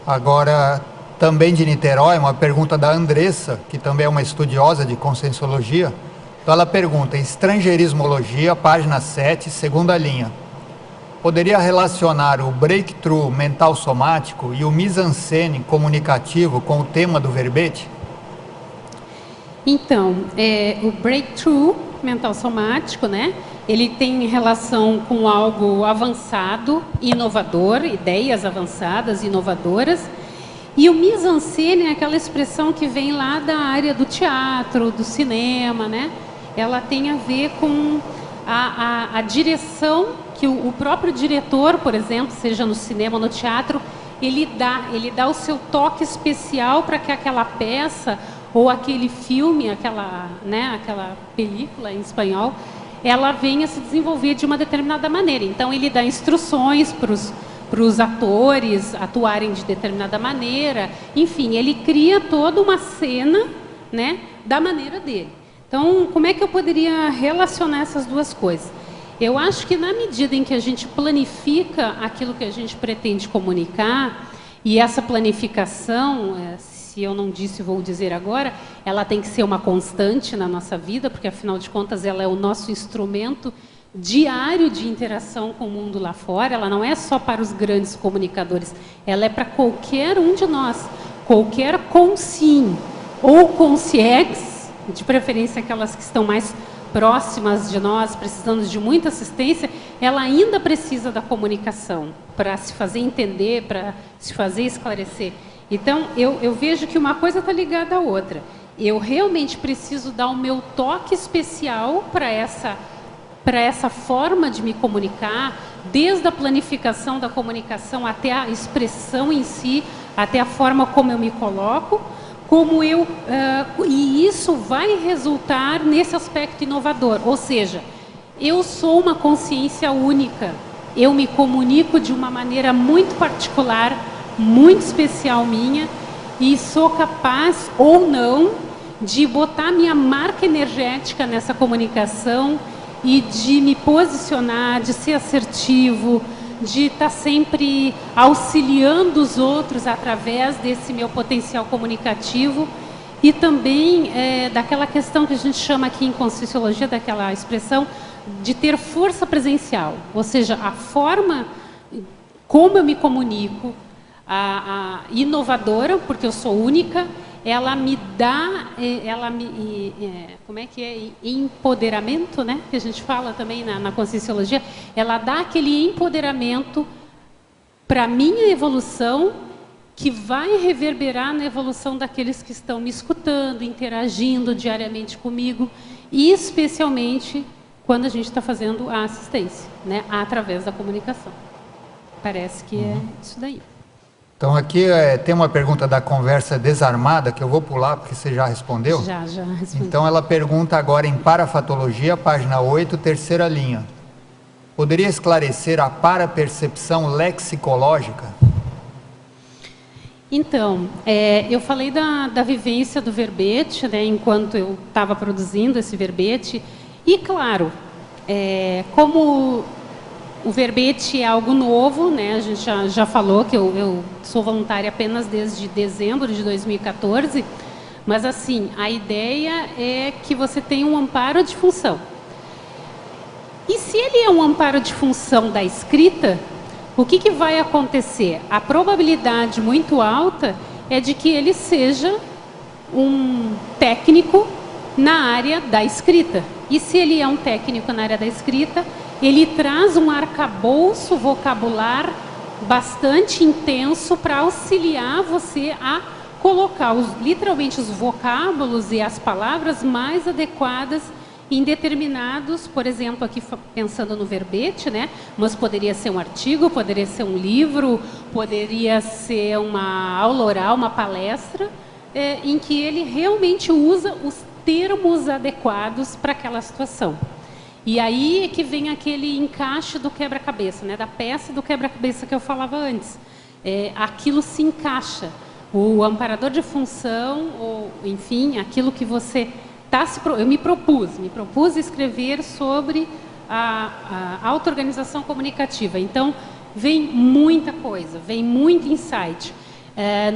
Agora, também de Niterói, uma pergunta da Andressa, que também é uma estudiosa de conscienciologia. Então ela pergunta, estrangeirismologia, página 7, segunda linha. Poderia relacionar o breakthrough mental somático e o mise-en-scène comunicativo com o tema do verbete? Então, o breakthrough mental somático, né? Ele tem relação com algo avançado, inovador, ideias avançadas, inovadoras. E o mise-en-scène é aquela expressão que vem lá da área do teatro, do cinema, né? Ela tem a ver com a direção que o próprio diretor, por exemplo, seja no cinema ou no teatro, ele dá o seu toque especial para que aquela peça ou aquele filme, aquela película em espanhol, ela venha se desenvolver de uma determinada maneira. Então, ele dá instruções para os atores atuarem de determinada maneira. Enfim, ele cria toda uma cena, né, da maneira dele. Então, como é que eu poderia relacionar essas duas coisas? Eu acho que na medida em que a gente planifica aquilo que a gente pretende comunicar, e essa planificação, se eu não disse, vou dizer agora, ela tem que ser uma constante na nossa vida, porque afinal de contas ela é o nosso instrumento diário de interação com o mundo lá fora. Ela não é só para os grandes comunicadores, ela é para qualquer um de nós, qualquer consim ou consciex, de preferência aquelas que estão mais próximas de nós, precisando de muita assistência, ela ainda precisa da comunicação para se fazer entender, para se fazer esclarecer. Então, eu vejo que uma coisa está ligada à outra. Eu realmente preciso dar o meu toque especial para essa forma de me comunicar, desde a planificação da comunicação até a expressão em si, até a forma como eu me coloco, e isso vai resultar nesse aspecto inovador, ou seja, eu sou uma consciência única, eu me comunico de uma maneira muito particular, muito especial minha, e sou capaz ou não de botar minha marca energética nessa comunicação e de me posicionar, de ser assertivo, de estar sempre auxiliando os outros através desse meu potencial comunicativo e também daquela questão que a gente chama aqui em Conscienciologia, daquela expressão de ter força presencial, ou seja, a forma como eu me comunico, a inovadora, porque eu sou única, ela me dá, como é que é? Empoderamento, né? Que a gente fala também na Conscienciologia. Ela dá aquele empoderamento para a minha evolução, que vai reverberar na evolução daqueles que estão me escutando, interagindo diariamente comigo, e especialmente quando a gente está fazendo a assistência, né? Através da comunicação. Parece que é isso daí. Então aqui tem uma pergunta da conversa desarmada, que eu vou pular porque você já respondeu. Já respondi. Então ela pergunta agora em Parafatologia, página 8, terceira linha. Poderia esclarecer a parapercepção lexicológica? Então, eu falei da vivência do verbete, né, enquanto eu estava produzindo esse verbete, E, claro, como o verbete é algo novo, né? A gente já falou que eu sou voluntária apenas desde dezembro de 2014, mas, assim, a ideia é que você tenha um amparo de função. E se ele é um amparo de função da escrita, o que vai acontecer? A probabilidade muito alta é de que ele seja um técnico na área da escrita. E se ele é um técnico na área da escrita, ele traz um arcabouço vocabular bastante intenso para auxiliar você a colocar literalmente os vocábulos e as palavras mais adequadas em determinados, por exemplo, aqui pensando no verbete, né? Mas poderia ser um artigo, poderia ser um livro, poderia ser uma aula oral, uma palestra, em que ele realmente usa os termos adequados para aquela situação. E aí é que vem aquele encaixe do quebra-cabeça, né? Da peça do quebra-cabeça que eu falava antes. Aquilo se encaixa. O amparador de função, ou enfim, aquilo que você eu me propus escrever sobre a auto-organização comunicativa. Então, vem muita coisa, vem muito insight.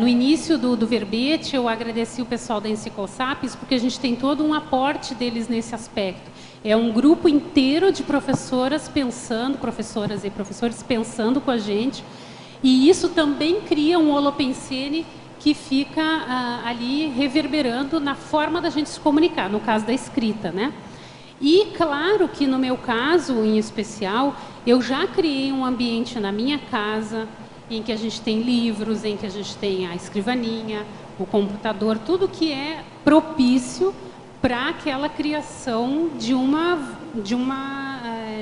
No início do verbete, eu agradeci o pessoal da Enciclosapiens, porque a gente tem todo um aporte deles nesse aspecto. É um grupo inteiro de professoras e professores pensando com a gente, e isso também cria um holopensene que fica ali reverberando na forma da gente se comunicar, no caso da escrita, né? E claro que no meu caso, em especial, eu já criei um ambiente na minha casa em que a gente tem livros, em que a gente tem a escrivaninha, o computador, tudo que é propício para aquela criação de uma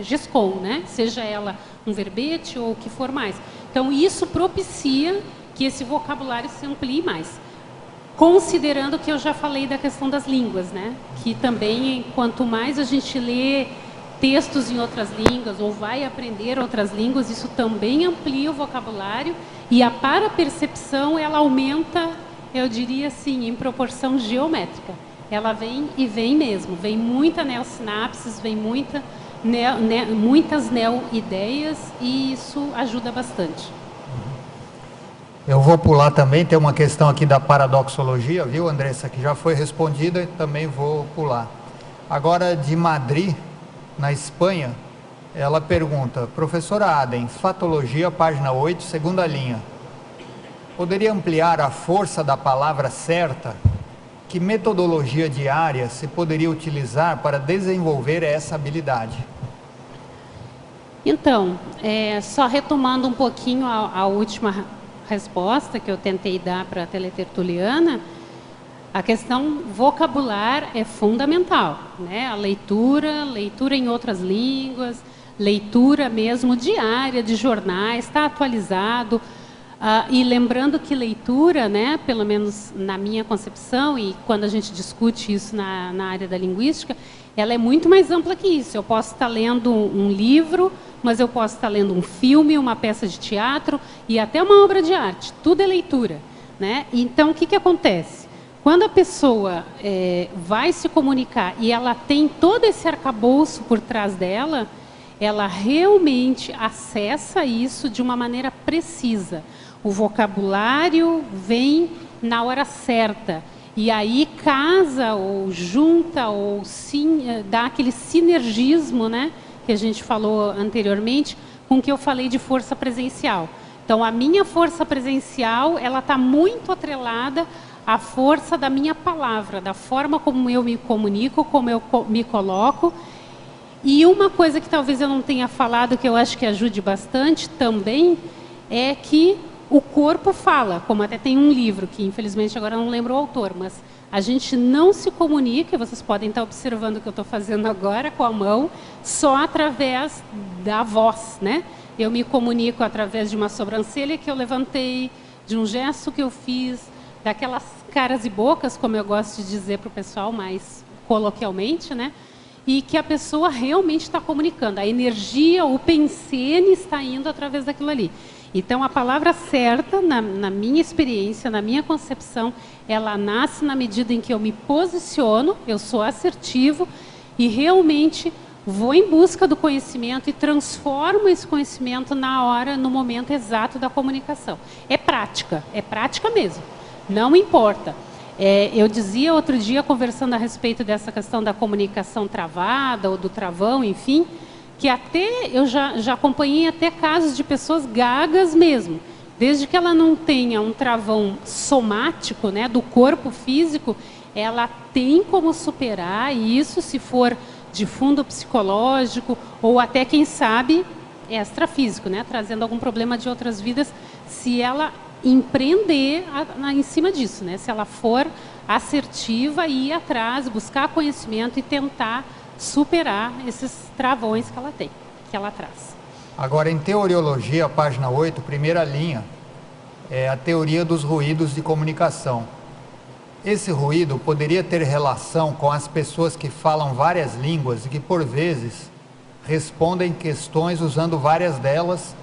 GESCOM, né? Seja ela um verbete ou o que for mais. Então, isso propicia que esse vocabulário se amplie mais. Considerando que eu já falei da questão das línguas, né? Que também, quanto mais a gente lê textos em outras línguas ou vai aprender outras línguas, isso também amplia o vocabulário e a parapercepção, ela aumenta, eu diria assim, em proporção geométrica. Ela vem e vem mesmo, vem muita neossinapses, vem muitas neo-ideias e isso ajuda bastante. Eu vou pular também, tem uma questão aqui da paradoxologia, viu, Andressa, que já foi respondida e também vou pular. Agora, de Madrid, na Espanha, ela pergunta, professora Aden, fatologia, página 8, segunda linha. Poderia ampliar a força da palavra certa? Que metodologia diária se poderia utilizar para desenvolver essa habilidade? Então, só retomando um pouquinho a última resposta que eu tentei dar para a teletertuliana, a questão vocabular é fundamental, né? A leitura em outras línguas, leitura mesmo diária de jornais, está atualizado. E lembrando que leitura, né, pelo menos na minha concepção, e quando a gente discute isso na área da linguística, ela é muito mais ampla que isso. Eu posso estar lendo um livro, mas eu posso estar lendo um filme, uma peça de teatro e até uma obra de arte. Tudo é leitura, né? Então, o que acontece? Quando a pessoa vai se comunicar e ela tem todo esse arcabouço por trás dela, ela realmente acessa isso de uma maneira precisa. O vocabulário vem na hora certa. E aí casa ou junta ou dá aquele sinergismo, né, que a gente falou anteriormente, com o que eu falei de força presencial. Então, a minha força presencial, ela está muito atrelada à força da minha palavra, da forma como eu me comunico, como eu me coloco. E uma coisa que talvez eu não tenha falado, que eu acho que ajude bastante também, é que o corpo fala, como até tem um livro, que infelizmente agora eu não lembro o autor, mas a gente não se comunica, vocês podem estar observando o que eu estou fazendo agora com a mão, só através da voz, né? Eu me comunico através de uma sobrancelha que eu levantei, de um gesto que eu fiz, daquelas caras e bocas, como eu gosto de dizer para o pessoal mais coloquialmente, né? E que a pessoa realmente está comunicando. A energia, o pensene está indo através daquilo ali. Então, a palavra certa, na minha experiência, na minha concepção, ela nasce na medida em que eu me posiciono, eu sou assertivo, e realmente vou em busca do conhecimento e transformo esse conhecimento na hora, no momento exato da comunicação. É prática mesmo, não importa. Eu dizia outro dia, conversando a respeito dessa questão da comunicação travada ou do travão, enfim, que até eu já acompanhei até casos de pessoas gagas mesmo. Desde que ela não tenha um travão somático, né, do corpo físico, ela tem como superar isso, se for de fundo psicológico ou até, quem sabe, extrafísico, né, trazendo algum problema de outras vidas, se ela empreender em cima disso, né, se ela for assertiva e ir atrás, buscar conhecimento e tentar superar esses travões que ela tem, que ela traz. Agora, em Teoriologia, página 8, primeira linha, é a teoria dos ruídos de comunicação. Esse ruído poderia ter relação com as pessoas que falam várias línguas e que, por vezes, respondem questões usando várias delas,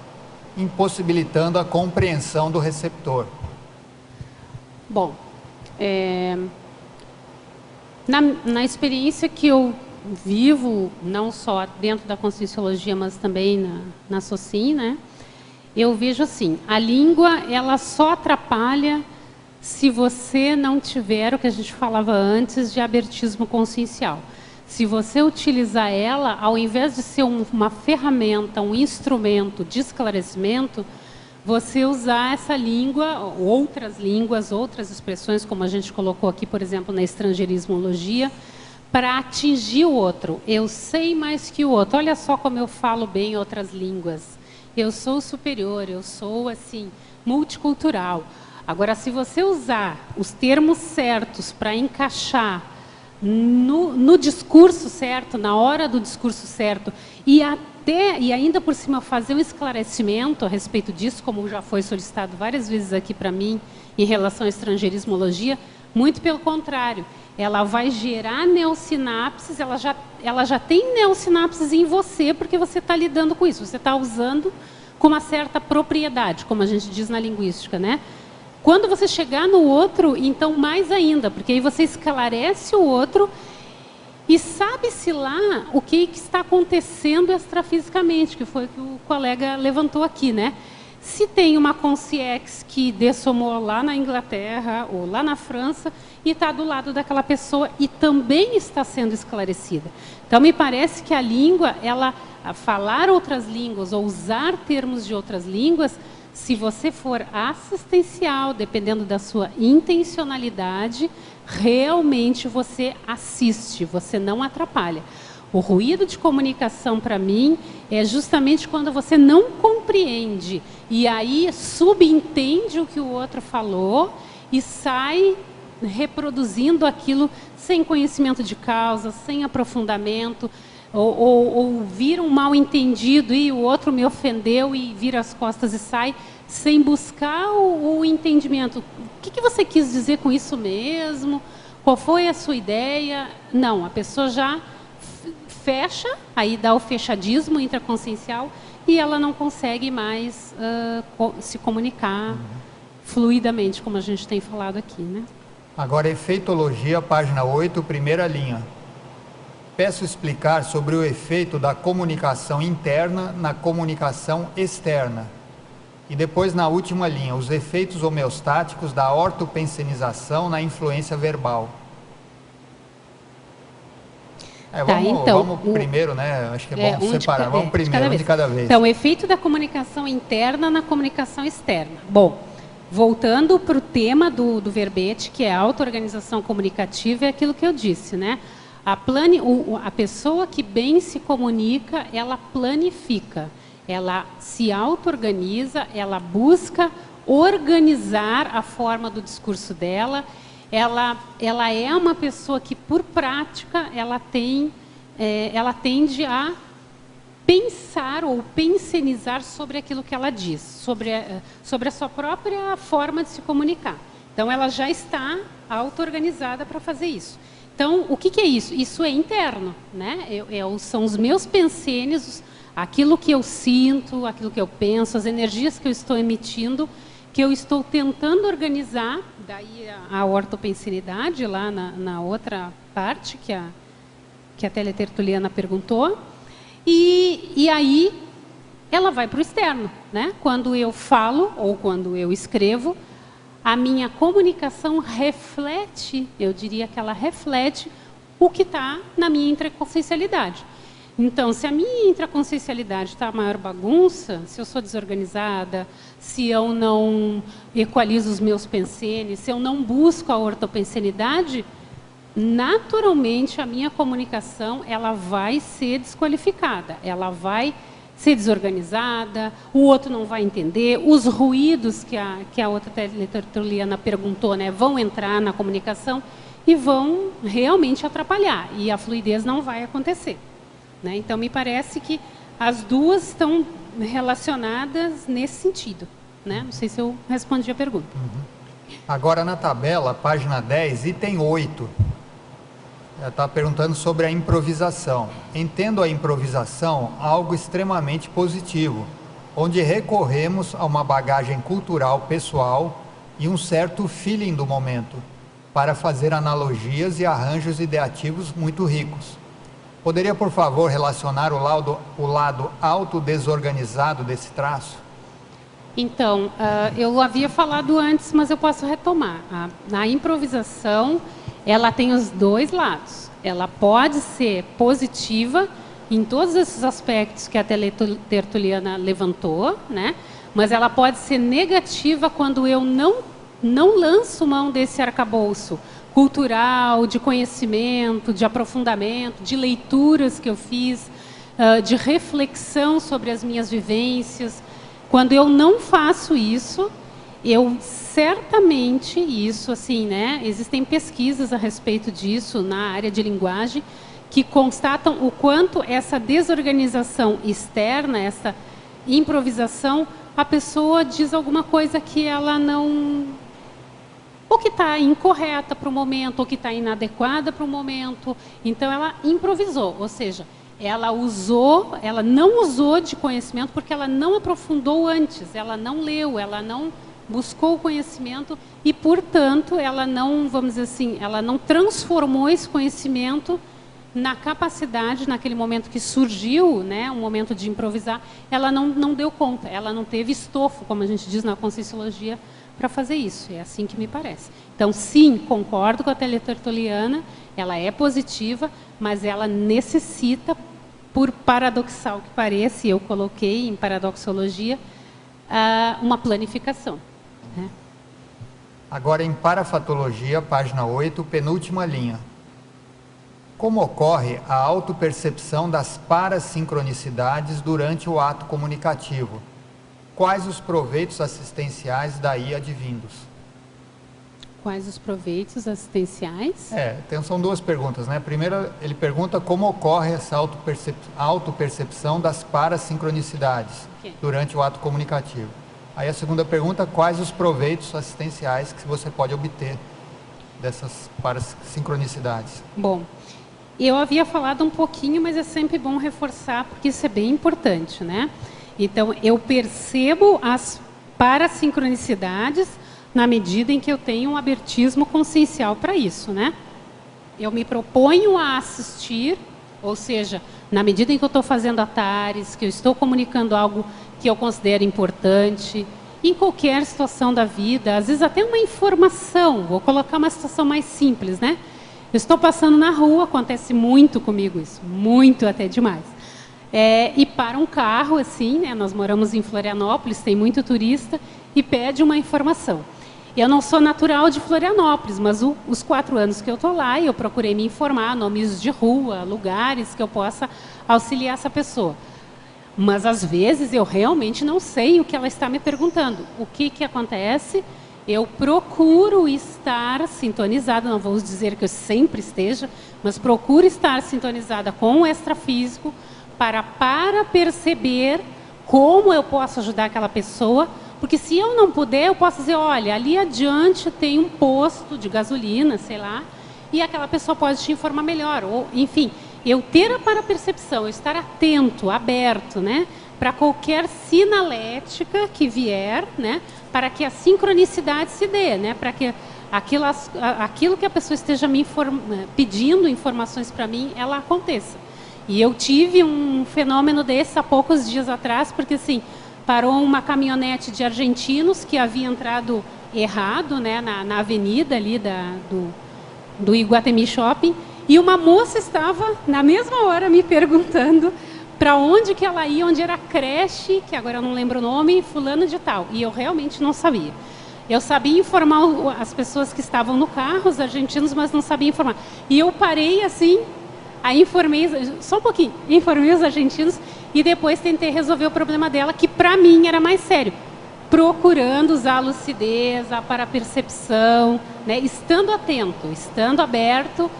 impossibilitando a compreensão do receptor. Bom, na experiência que eu vivo, não só dentro da Conscienciologia, mas também na Socin, né? Eu vejo assim, a língua, ela só atrapalha se você não tiver o que a gente falava antes de abertismo consciencial. Se você utilizar ela, ao invés de ser uma ferramenta, um instrumento de esclarecimento, você usar essa língua, outras línguas, outras expressões, como a gente colocou aqui, por exemplo, na estrangeirismologia, para atingir o outro. Eu sei mais que o outro. Olha só como eu falo bem outras línguas. Eu sou superior, eu sou, assim, multicultural. Agora, se você usar os termos certos para encaixar no discurso certo, na hora do discurso certo, e ainda por cima fazer um esclarecimento a respeito disso, como já foi solicitado várias vezes aqui para mim, em relação à estrangeirismologia, muito pelo contrário. Ela vai gerar neossinapses, ela já tem neossinapses em você, porque você está lidando com isso, você está usando com uma certa propriedade, como a gente diz na linguística, né? Quando você chegar no outro, então mais ainda, porque aí você esclarece o outro e sabe-se lá o que está acontecendo extrafisicamente, que foi o que o colega levantou aqui, né? Se tem uma consciex que dessomou lá na Inglaterra ou lá na França e está do lado daquela pessoa e também está sendo esclarecida. Então, me parece que a língua, falar outras línguas ou usar termos de outras línguas, se você for assistencial, dependendo da sua intencionalidade, realmente você assiste, você não atrapalha. O ruído de comunicação, para mim, é justamente quando você não compreende e aí subentende o que o outro falou e sai reproduzindo aquilo sem conhecimento de causa, sem aprofundamento, ou vira um mal entendido e o outro me ofendeu e vira as costas e sai, sem buscar o entendimento. O que você quis dizer com isso mesmo? Qual foi a sua ideia? Não, a pessoa já fecha, aí dá o fechadismo intraconsciencial e ela não consegue mais se comunicar fluidamente, como a gente tem falado aqui, né? Agora, Efeitologia, página 8, primeira linha. Peço explicar sobre o efeito da comunicação interna na comunicação externa. E depois, na última linha, os efeitos homeostáticos da ortopensenização na influência verbal. Vamos primeiro, né? Acho que é bom separar. Vamos primeiro, de cada vez. Então, o efeito da comunicação interna na comunicação externa. Bom, voltando para o tema do verbete, que é a auto-organização comunicativa, é aquilo que eu disse, né? A pessoa que bem se comunica, ela planifica, ela se auto-organiza, ela busca organizar a forma do discurso dela, ela é uma pessoa que, por prática, ela tende a pensar ou pensenizar sobre aquilo que ela diz, sobre a sua própria forma de se comunicar. Então, ela já está auto-organizada para fazer isso. Então, o que é isso? Isso é interno, né? São os meus pensênios, aquilo que eu sinto, aquilo que eu penso, as energias que eu estou emitindo, que eu estou tentando organizar, daí a ortopensenidade lá na outra parte, que que a teletertuliana perguntou, e aí ela vai para o externo, né? Quando eu falo ou quando eu escrevo, a minha comunicação reflete, eu diria que ela reflete o que está na minha intraconsciencialidade. Então, se a minha intraconsciencialidade está a maior bagunça, se eu sou desorganizada, se eu não equalizo os meus pensenes, se eu não busco a ortopensenidade, naturalmente a minha comunicação ela vai ser desqualificada, ela vai ser desorganizada, o outro não vai entender, os ruídos que a outra teletertuliana perguntou, né, vão entrar na comunicação e vão realmente atrapalhar, e a fluidez não vai acontecer. Né? Então, me parece que as duas estão relacionadas nesse sentido. Né? Não sei se eu respondi a pergunta. Agora, na tabela, página 10, item 8. Ela está perguntando sobre a improvisação. Entendo a improvisação algo extremamente positivo, onde recorremos a uma bagagem cultural pessoal e um certo feeling do momento, para fazer analogias e arranjos ideativos muito ricos. Poderia, por favor, relacionar o lado autodesorganizado desse traço? Então, eu havia falado antes, mas eu posso retomar. A improvisação, ela tem os dois lados. Ela pode ser positiva em todos esses aspectos que a teletertuliana levantou, né? Mas ela pode ser negativa quando eu não lanço mão desse arcabouço cultural, de conhecimento, de aprofundamento, de leituras que eu fiz, de reflexão sobre as minhas vivências. Quando eu não faço isso, eu certamente, isso assim, né, existem pesquisas a respeito disso na área de linguagem, que constatam o quanto essa desorganização externa, essa improvisação, a pessoa diz alguma coisa que ela não... ou que está incorreta para o momento, ou que está inadequada para o momento. Então, ela improvisou, ou seja, ela não usou de conhecimento porque ela não aprofundou antes, ela não leu, ela não buscou o conhecimento e, portanto, ela não, vamos dizer assim, ela não transformou esse conhecimento na capacidade, naquele momento que surgiu, né, um momento de improvisar, ela não deu conta, ela não teve estofo, como a gente diz na Conscienciologia, para fazer isso. É assim que me parece. Então, sim, concordo com a teletertuliana, ela é positiva, mas ela necessita, por paradoxal que pareça, e eu coloquei em paradoxologia, uma planificação. Né? Agora, em parafatologia, página 8, penúltima linha. Como ocorre a autopercepção das parassincronicidades durante o ato comunicativo? Quais os proveitos assistenciais daí advindos? Quais os proveitos assistenciais? São duas perguntas, né? Primeiro, ele pergunta como ocorre essa autopercepção das parassincronicidades durante o ato comunicativo. Aí a segunda pergunta, quais os proveitos assistenciais que você pode obter dessas parassincronicidades? Bom, eu havia falado um pouquinho, mas é sempre bom reforçar, porque isso é bem importante, né? Então, eu percebo as parassincronicidades na medida em que eu tenho um abertismo consciencial para isso, né? Eu me proponho a assistir, ou seja, na medida em que eu estou fazendo atares, que eu estou comunicando algo que eu considero importante, em qualquer situação da vida, às vezes até uma informação, vou colocar uma situação mais simples, né? Eu estou passando na rua, acontece muito comigo isso, muito até demais. E para um carro, assim, né, nós moramos em Florianópolis, tem muito turista, e pede uma informação. Eu não sou natural de Florianópolis, mas os 4 anos que eu estou lá, eu procurei me informar, nomes de rua, lugares que eu possa auxiliar essa pessoa. Mas, às vezes, eu realmente não sei o que ela está me perguntando. O que acontece? Eu procuro estar sintonizada, não vou dizer que eu sempre esteja, mas procuro estar sintonizada com o extrafísico, para perceber como eu posso ajudar aquela pessoa, porque se eu não puder, eu posso dizer, olha, ali adiante tem um posto de gasolina, sei lá, e aquela pessoa pode te informar melhor, ou, enfim, eu ter a parapercepção, eu estar atento, aberto, né, para qualquer sinalética que vier, né, para que a sincronicidade se dê, né, para que aquilo que a pessoa esteja me pedindo informações para mim, ela aconteça. E eu tive um fenômeno desse há poucos dias atrás, porque assim, parou uma caminhonete de argentinos que havia entrado errado, né, na avenida ali do Iguatemi Shopping, e uma moça estava, na mesma hora, me perguntando para onde que ela ia, onde era a creche, que agora eu não lembro o nome, fulano de tal. E eu realmente não sabia. Eu sabia informar as pessoas que estavam no carro, os argentinos, mas não sabia informar. E eu parei assim, aí informei, só um pouquinho, informei os argentinos e depois tentei resolver o problema dela, que para mim era mais sério. Procurando usar a lucidez, a parapercepção, né? Estando atento, estando aberto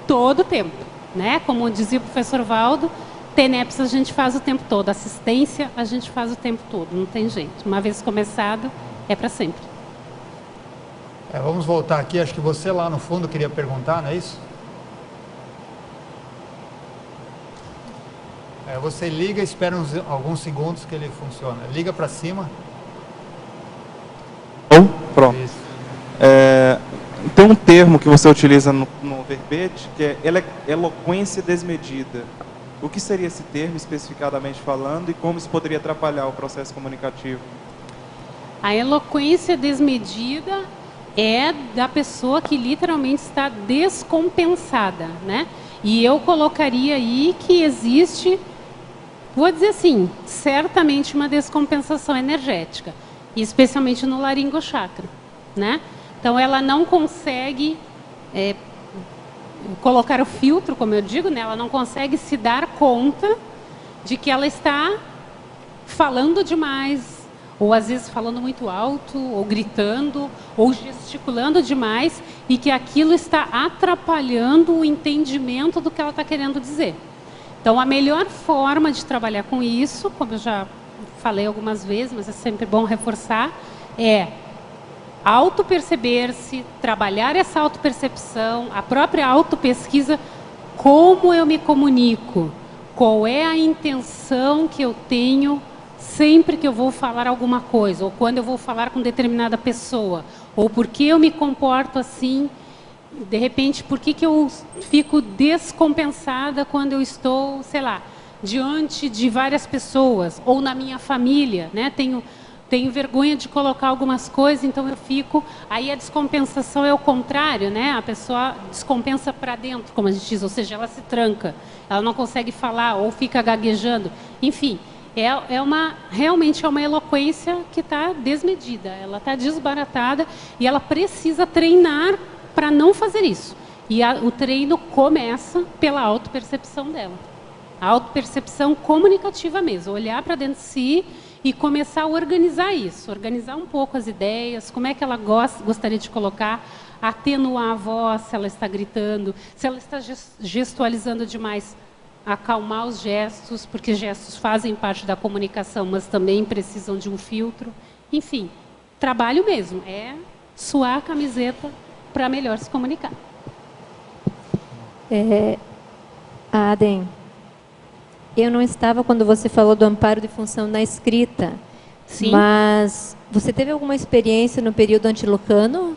todo o tempo, né? Como dizia o professor Valdo, TENEPS a gente faz o tempo todo, assistência a gente faz o tempo todo, não tem jeito. Uma vez começado, é para sempre. Vamos voltar aqui, acho que você lá no fundo queria perguntar, não é isso? Você liga e espera alguns segundos que ele funciona. Liga para cima. Pronto. Tem um termo que você utiliza no verbete, que é eloquência desmedida. O que seria esse termo, especificadamente falando, e como isso poderia atrapalhar o processo comunicativo? A eloquência desmedida é da pessoa que literalmente está descompensada, né? E eu colocaria aí que existe, vou dizer assim, certamente uma descompensação energética, especialmente no laringochakra, né? Então ela não consegue colocar o filtro, como eu digo, né? Ela não consegue se dar conta de que ela está falando demais, ou às vezes falando muito alto, ou gritando, ou gesticulando demais, e que aquilo está atrapalhando o entendimento do que ela está querendo dizer. Então a melhor forma de trabalhar com isso, como eu já falei algumas vezes, mas é sempre bom reforçar, é autoperceber-se, trabalhar essa autopercepção, a própria autopesquisa, como eu me comunico, qual é a intenção que eu tenho sempre que eu vou falar alguma coisa, ou quando eu vou falar com determinada pessoa, ou por que eu me comporto assim, de repente, por que eu fico descompensada quando eu estou, sei lá, diante de várias pessoas, ou na minha família, né? Tenho vergonha de colocar algumas coisas, então eu fico... Aí a descompensação é o contrário, né? A pessoa descompensa para dentro, como a gente diz, ou seja, ela se tranca, ela não consegue falar, ou fica gaguejando. Enfim, realmente é uma eloquência que está desmedida, ela está desbaratada e ela precisa treinar para não fazer isso. E o treino começa pela autopercepção dela. A autopercepção comunicativa mesmo, olhar para dentro de si e começar a organizar isso, organizar um pouco as ideias, como é que ela gostaria de colocar, atenuar a voz, se ela está gritando, se ela está gestualizando demais, acalmar os gestos, porque gestos fazem parte da comunicação, mas também precisam de um filtro. Enfim, trabalho mesmo, é suar a camiseta para melhor se comunicar. Aden, eu não estava quando você falou do amparo de função na escrita. Sim. Mas você teve alguma experiência no período antilucano?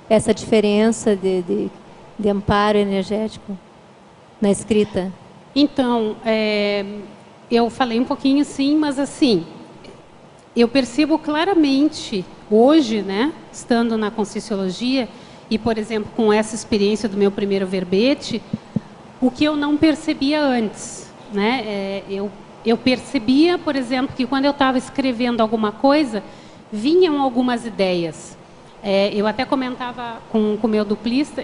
Essa diferença de amparo energético na escrita? Então, eu falei um pouquinho sim, mas assim, eu percebo claramente hoje, né, estando na Conscienciologia, e, por exemplo, com essa experiência do meu primeiro verbete, o que eu não percebia antes. Né? Eu percebia, por exemplo, que quando eu estava escrevendo alguma coisa, vinham algumas ideias. Eu até comentava com o meu duplista,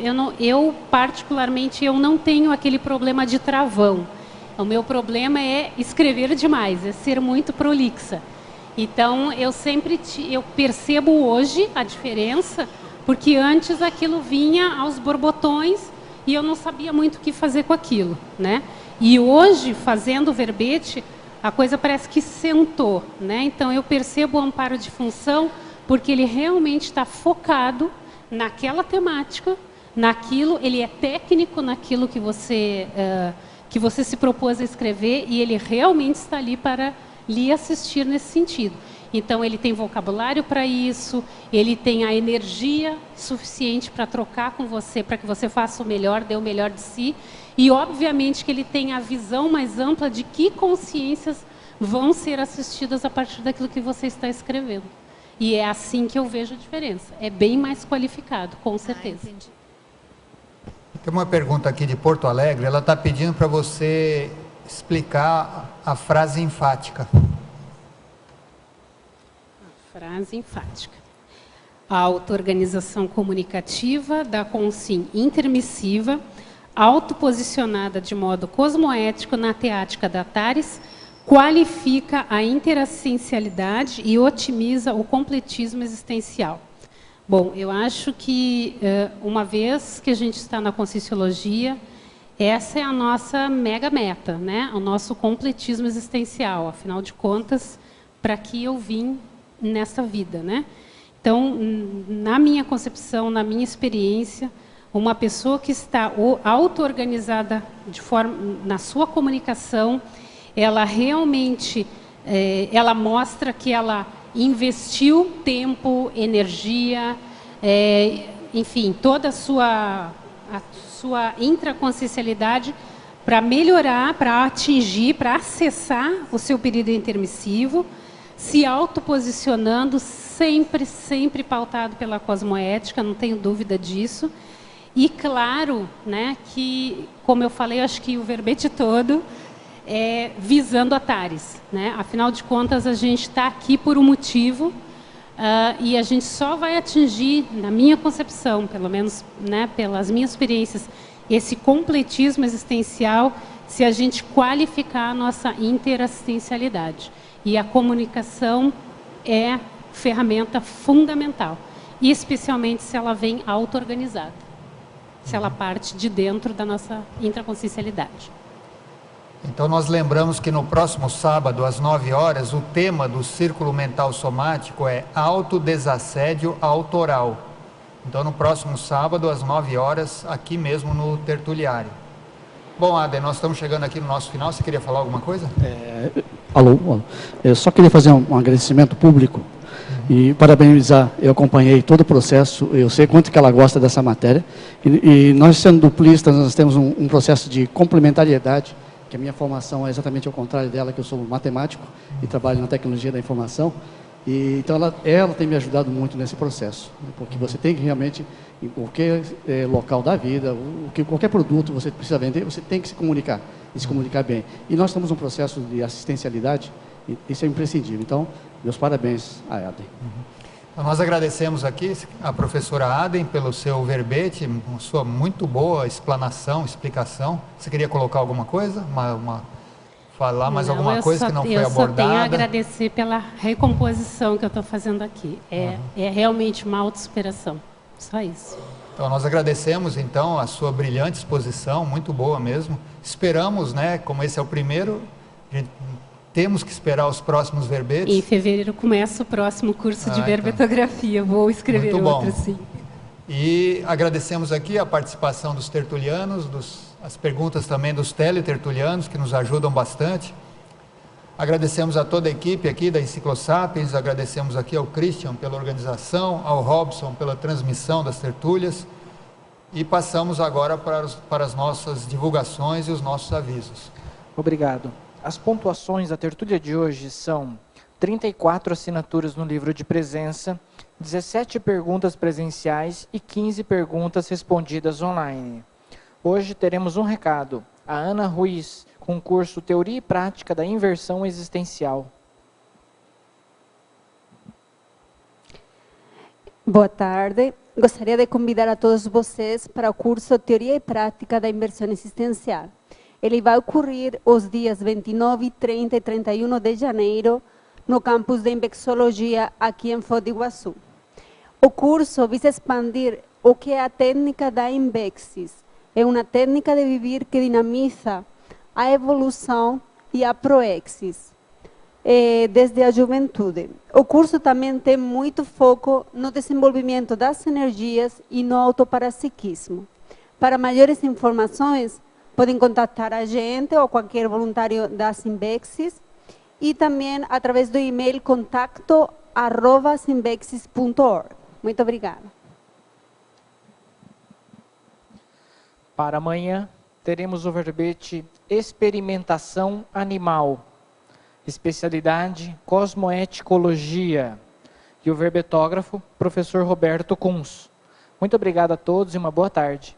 particularmente, eu não tenho aquele problema de travão. O meu problema é escrever demais, é ser muito prolixa. Então, eu percebo hoje a diferença, porque antes aquilo vinha aos borbotões e eu não sabia muito o que fazer com aquilo, né? E hoje, fazendo o verbete, a coisa parece que sentou, né? Então, eu percebo o amparo de função porque ele realmente está focado naquela temática, naquilo, ele é técnico naquilo que você se propôs a escrever e ele realmente está ali para lhe assistir nesse sentido. Então, ele tem vocabulário para isso, ele tem a energia suficiente para trocar com você, para que você faça o melhor, dê o melhor de si. E, obviamente, que ele tem a visão mais ampla de que consciências vão ser assistidas a partir daquilo que você está escrevendo. E é assim que eu vejo a diferença. É bem mais qualificado, com certeza. Tem uma pergunta aqui de Porto Alegre, ela está pedindo para você explicar a frase enfática. Frase enfática. A auto-organização comunicativa da consim intermissiva, autoposicionada de modo cosmoético na teática da Tares, qualifica a interassencialidade e otimiza o completismo existencial. Bom, eu acho que, uma vez que a gente está na Conscienciologia, essa é a nossa mega meta, né? O nosso completismo existencial, afinal de contas, para que eu vim nessa vida, né? Então, na minha concepção, na minha experiência, uma pessoa que está auto-organizada na sua comunicação, ela realmente, ela mostra que ela investiu tempo, energia, enfim, toda a sua intraconsciencialidade para melhorar, para atingir, para acessar o seu período intermissivo, se autoposicionando, sempre pautado pela cosmoética, não tenho dúvida disso. E claro, né, que, como eu falei, acho que o verbete todo visando a Tares, né? Afinal de contas, a gente está aqui por um motivo, e a gente só vai atingir, na minha concepção, pelo menos, né, pelas minhas experiências, esse completismo existencial se a gente qualificar a nossa interassistencialidade. E a comunicação é ferramenta fundamental, e especialmente se ela vem auto-organizada, se ela parte de dentro da nossa intraconsciencialidade. Então, nós lembramos que no próximo sábado, às 9 horas, o tema do Círculo Mental Somático é autodesassédio autoral. Então, no próximo sábado, às 9 horas, aqui mesmo no Tertuliário. Bom, Aden, nós estamos chegando aqui no nosso final. Você queria falar alguma coisa? Alô. Eu só queria fazer um agradecimento público e parabenizar. Eu acompanhei todo o processo, eu sei quanto que ela gosta dessa matéria. E nós, sendo duplistas, nós temos um processo de complementariedade, que a minha formação é exatamente ao contrário dela, que eu sou matemático e trabalho na tecnologia da informação. E, então, ela tem me ajudado muito nesse processo, porque você tem que realmente, em qualquer local da vida, qualquer produto você precisa vender, você tem que se comunicar, e se comunicar bem. E nós temos um processo de assistencialidade, e isso é imprescindível. Então, meus parabéns a Aden. Então, nós agradecemos aqui a professora Aden pelo seu verbete, sua muito boa explicação. Você queria colocar alguma coisa? Falar mais alguma coisa que não foi abordada? Eu só tenho a agradecer pela recomposição que eu estou fazendo aqui. É realmente uma autossuperação, só isso. Então, nós agradecemos, então, a sua brilhante exposição, muito boa mesmo. Esperamos, né, como esse é o primeiro, temos que esperar os próximos verbetes. Em fevereiro começa o próximo curso de verbetografia. Vou escrever outro, sim. E agradecemos aqui a participação dos tertulianos, as perguntas também dos teletertulianos, que nos ajudam bastante. Agradecemos a toda a equipe aqui da Enciclosapiens, agradecemos aqui ao Christian pela organização, ao Robson pela transmissão das tertúlias, e passamos agora para as nossas divulgações e os nossos avisos. Obrigado. As pontuações da tertúlia de hoje são 34 assinaturas no livro de presença, 17 perguntas presenciais e 15 perguntas respondidas online. Hoje teremos um recado. A Ana Ruiz, com o curso Teoria e Prática da Inversão Existencial. Boa tarde. Gostaria de convidar a todos vocês para o curso Teoria e Prática da Inversão Existencial. Ele vai ocorrer os dias 29, 30 e 31 de janeiro no campus de Inversologia aqui em Foz do Iguaçu. O curso visa expandir o que é a técnica da Invexis. É uma técnica de viver que dinamiza a evolução e a proexis desde a juventude. O curso também tem muito foco no desenvolvimento das energias e no autoparapsiquismo. Para maiores informações, podem contactar a gente ou qualquer voluntário da Invexis e também através do e-mail contato@simbexis.org. Muito obrigada. Para amanhã, teremos o verbete experimentação animal, especialidade cosmoeticologia, e o verbetógrafo, professor Roberto Kunz. Muito obrigado a todos e uma boa tarde.